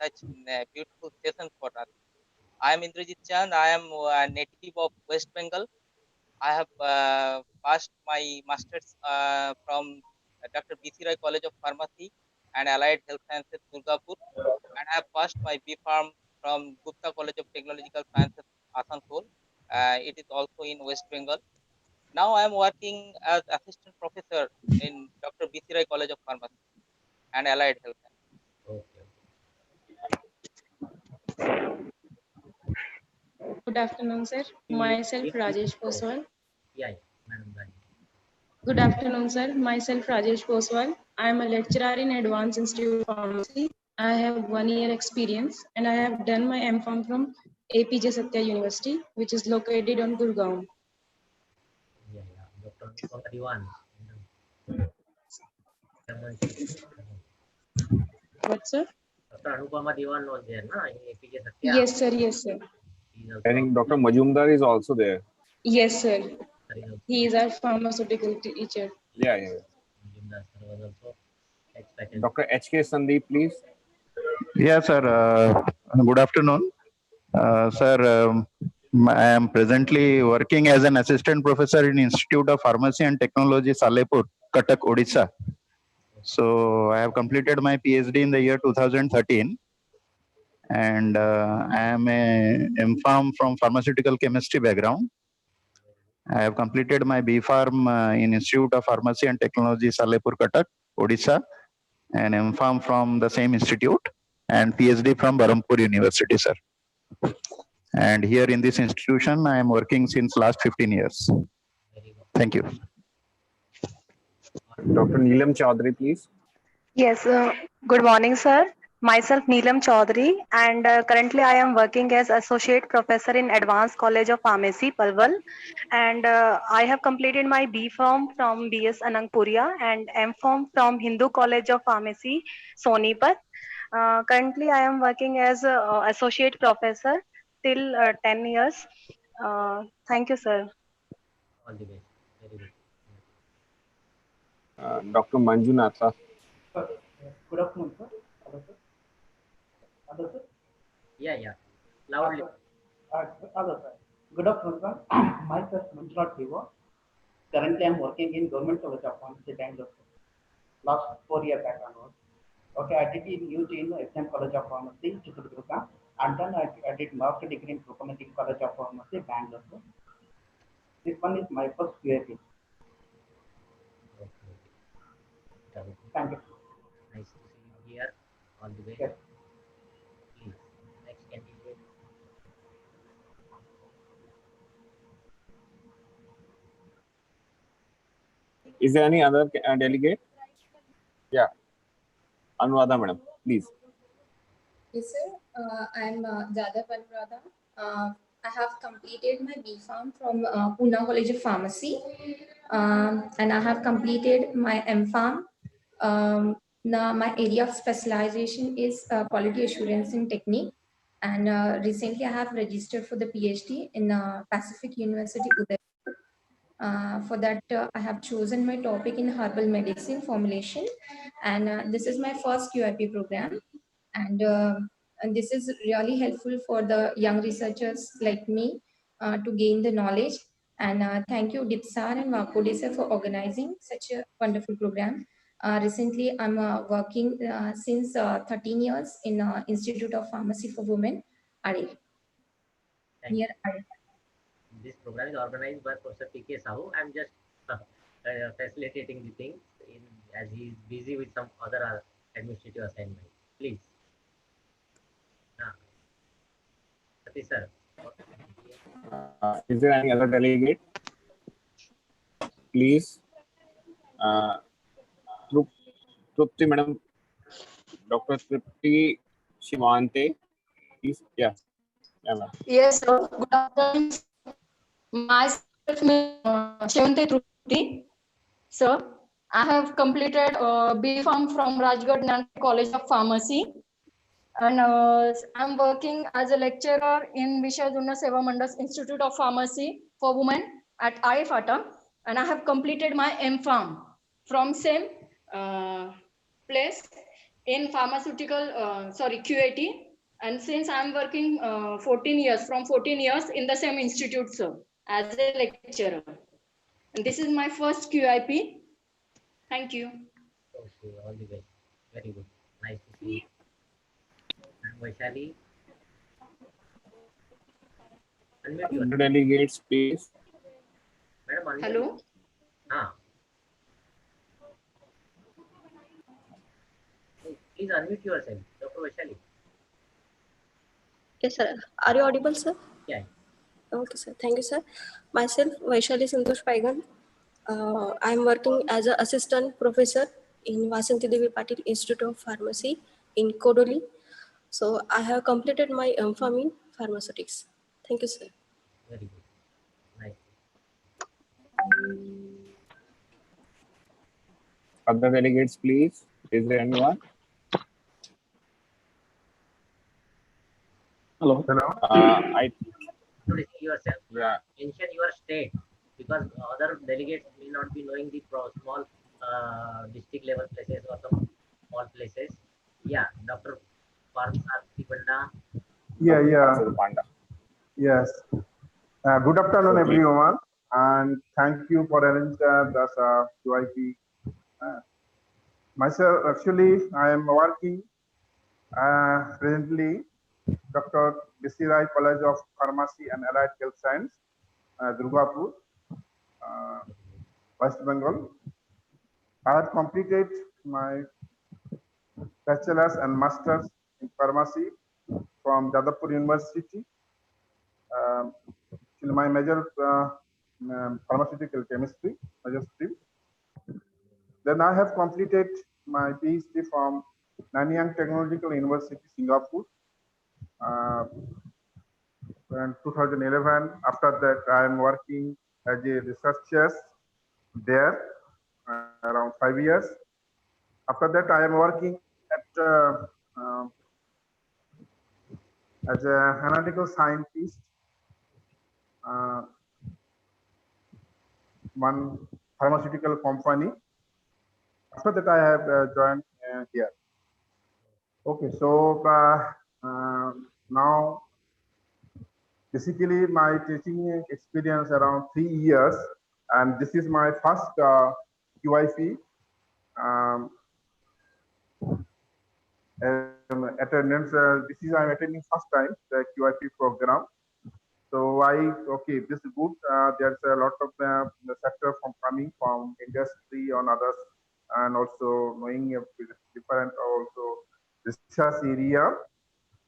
such beautiful session for us. I am Indrajit Chand. I am a native of West Bengal. I have passed my master's from Dr. B.C. Roy College of Pharmacy and Allied Health Sciences, Durgapur, and I have passed my B.Pharm from Gupta College of Technological Sciences, Asansol. It is also in West Bengal. Now I am working as assistant professor in Dr. B.C. Roy College of Pharmacy and Allied Health Sciences. Good afternoon, sir. Myself Rajesh Poswal. Yeah, Madam. Good afternoon, sir. Myself Rajesh Poswal. I am a lecturer in Advanced Institute of Pharmacy. I have 1 year experience and I have done my M.Pharm from APJ Satya University, which is located on Gurgaon. Dr. Anupama Diwan. What, sir? Dr. Anupama Diwan was there, na? In APJ Satya. Yes, sir. Yes, sir. I think Dr. Majumdar is also there. Yes, sir. He is our pharmaceutical teacher. Yeah. Dr. H.K. Sandeep, please. Yes, sir. Good afternoon. Sir, I am presently working as an assistant professor in Institute of Pharmacy and Technology, Salepur, Cuttack, Odisha. So I have completed my PhD in the year 2013. And I am a M.Pharm from pharmaceutical chemistry background. I have completed my B.Pharm in Institute of Pharmacy and Technology, Salepur, Cuttack, Odisha, and M.Pharm from the same institute, and PhD from Berhampur University, sir. And here in this institution, I am working since last 15 years. Thank you. Dr. Neelam Chaudhary, please. Yes, good morning, sir. Myself Neelam Chaudhary, and currently I am working as Associate Professor in Advanced College of Pharmacy, Palwal. And I have completed my B.Pharm from BS Anangpuria and M.Pharm from Hindu College of Pharmacy, Sonipat. Currently, I am working as a associate professor till 10 years. Thank you, sir. All the best. Very good. Dr. Manjunatha. Good afternoon, sir. Hello, sir. Yeah. Loudly. Hello, sir. Good afternoon, sir. Myself, Manjunath Deva. Currently, I am working in Government College of Pharmacy, Bangalore. Last 4 years back onwards. Okay, I did in UG in SM College of Pharmacy, Chitradurga, and then I did master degree in procurement in College of Pharmacy, Bangalore. This one is my first QIP. Thank you. Nice to see you here. All the way. Yes. Please, next candidate. Is there any other delegate? Yeah. Anuradha, madam, please. Yes, sir. I'm Jada Panrada. I have completed my B.Pharm from Pune College of Pharmacy, and I have completed my M.Pharm. Now my area of specialization is quality assurance in technique, and recently I have registered for the PhD in Pacific University, Udaipur. For that, I have chosen my topic in herbal medicine formulation, and this is my first QIP program. And this is really helpful for the young researchers like me to gain the knowledge. And thank you, DIPSAR and Vakode for organizing such a wonderful program. Recently, I'm working since 13 years in Institute of Pharmacy for Women, Are. Near Are. This program is organized by Professor P.K. Sahu. I'm just facilitating the things as he is busy with some other administrative assignment. Please. Satish sir. Is there any other delegate? Please. Trupti, madam. Dr. Trupti Shivante. Please. Yeah. Yes, sir. Good afternoon. Myself, Shivante Trupti. Sir, I have completed B.Pharm from Rajgarh Nandi College of Pharmacy. And I'm working as a lecturer in Vishwajuna Seva Mandas Institute of Pharmacy for Women at IFATA. And I have completed my M.Pharm from same place in pharmaceutical, QIT. And since I'm working 14 years in the same institute, sir, as a lecturer. And this is my first QIP. Thank you. Okay, all the best. Very good. Nice to see you. And Vaishali. Unmute yourself. Delegates, please. Madam, unmute. Hello. Please unmute yourself, Dr. Vaishali. Yes, sir. Are you audible, sir? Yeah. Okay, sir. Thank you, sir. Myself, Vaishali Santosh Paigan. I am working as an assistant professor in Vasanti Devi Patil Institute of Pharmacy in Kodoli. So I have completed my M.Pharm in pharmaceutics. Thank you, sir. Very good. Nice. Other delegates, please. Is there anyone? Hello. I Introduce yourself. Yeah. Mention your state because other delegates may not be knowing the small district level places or some small places. Yeah, Dr. Parsarthi Panda. Yeah. Yes. Good afternoon, everyone, and thank you for arranging this QIP. Myself, actually, I am working presently Dr. B.C. Rai College of Pharmacy and Allied Health Science, Durgapur, West Bengal. I have completed my bachelor's and master's in pharmacy from Jadavpur University. My major pharmaceutical chemistry, major stream. Then I have completed my PhD from Nanyang Technological University, Singapore. In 2011, after that, I am working as a researcher there around 5 years. After that, I am working at as an analytical scientist, one pharmaceutical company. After that, I have joined here. Okay, so now basically my teaching experience around 3 years, and this is my first QIP attendance. This is I'm attending first time the QIP program. So okay, this is good. There's a lot of the sector from coming from industry on others, and also knowing a different also research area.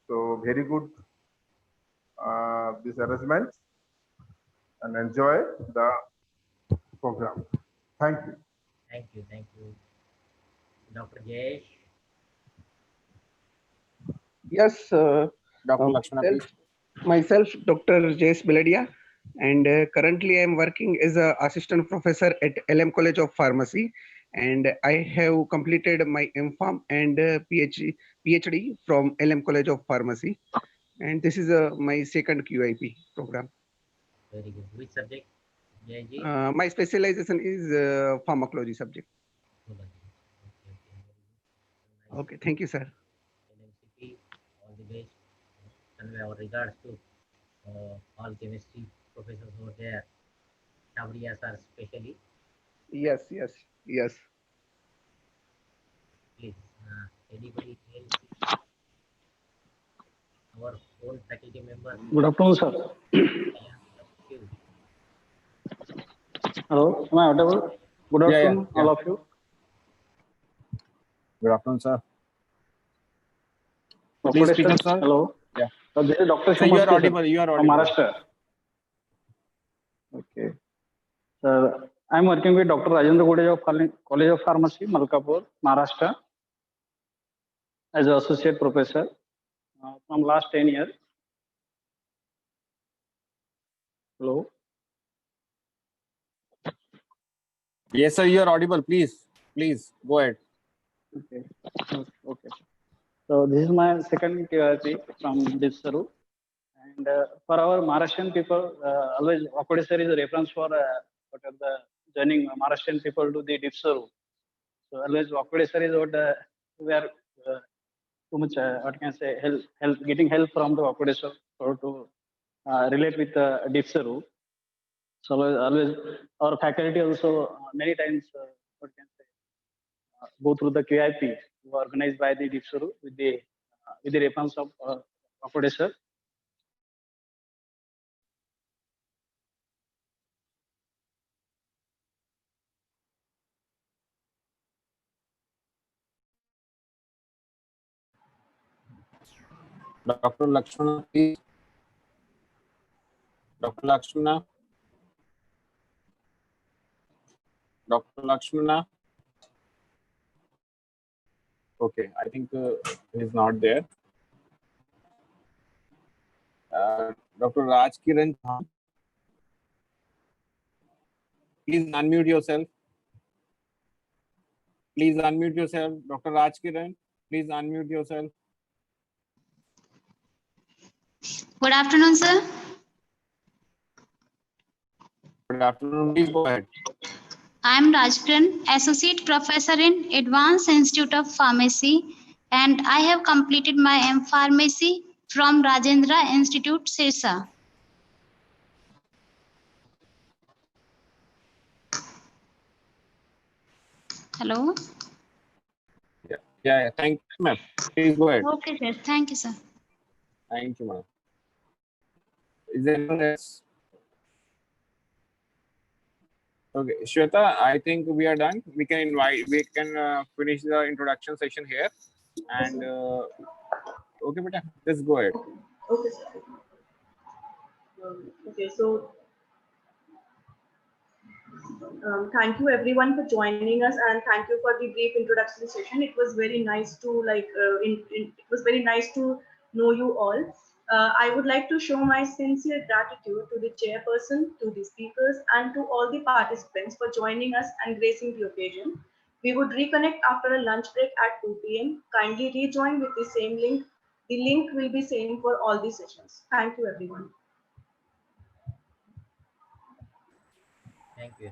So very good this arrangement, and enjoy the program. Thank you. Thank you. Thank you. Dr. Jayesh. Yes, Dr. Lakshmana, please. Myself, Dr. Jayesh Beladia, and currently I am working as an assistant professor at LM College of Pharmacy, and I have completed my MPharm and PhD from LM College of Pharmacy, and this is my second QIP program. Very good. Which subject? JG? My specialization is pharmacology subject. Okay, thank you, sir. LMCP, all the best. And our regards to all chemistry professors over there. Shabriya sir especially. Yes, yes, yes. Please, anybody else? Our own faculty members. Good afternoon, sir. Hello, am I audible? Good afternoon, all of you. Good afternoon, sir. Dr. Please speak up, sir. Hello. Yeah. So this is Dr. So you are Shumaski, audible. You are from audible. Maharashtra. Okay. Sir, I'm working with Dr. Rajendra Gode of College of Pharmacy, Malkapur, Maharashtra, as an associate professor from last 10 years. Hello. Yes, sir. You are audible. Please, please go ahead. Okay. Okay. So this is my second QIP from DIPSAR. And for our Maharashtrian people, always Vakodesar is a reference for what are the joining Maharashtrian people to the DIPSAR. So always Vakodesar is what we are too much, what can I say, help getting help from the Vakodesar to relate with DIPSAR. So always our faculty also many times what can I say, go through the QIP organized by the DIPSAR with the reference of Vakodesar. Dr. Lakshmana, please. Dr. Lakshmana. Dr. Lakshmana. Okay, I think he's not there. Dr. Raj Kiran, please unmute yourself. Please unmute yourself. Dr. Raj Kiran, please unmute yourself. Good afternoon, sir. Good afternoon. Please go ahead. I am Rajkiran, Associate Professor in Advanced Institute of Pharmacy, and I have completed my M Pharmacy from Rajendra Institute, Sirsa. Hello. Yeah. Thank you, ma'am. Please go ahead. Okay, sir. Thank you, sir. Thank you, ma'am. Is there anyone else? Okay, Shweta, I think we are done. We can finish the introduction session here. And okay, beta, let's go ahead. Okay, sir. Okay, so thank you everyone for joining us, and thank you for the brief introduction session. It was very nice to it was very nice to know you all. I would like to show my sincere gratitude to the chairperson, to the speakers, and to all the participants for joining us and gracing the occasion. We would reconnect after a lunch break at 2 p.m. Kindly rejoin with the same link. The link will be same for all the sessions. Thank you, everyone. Thank you.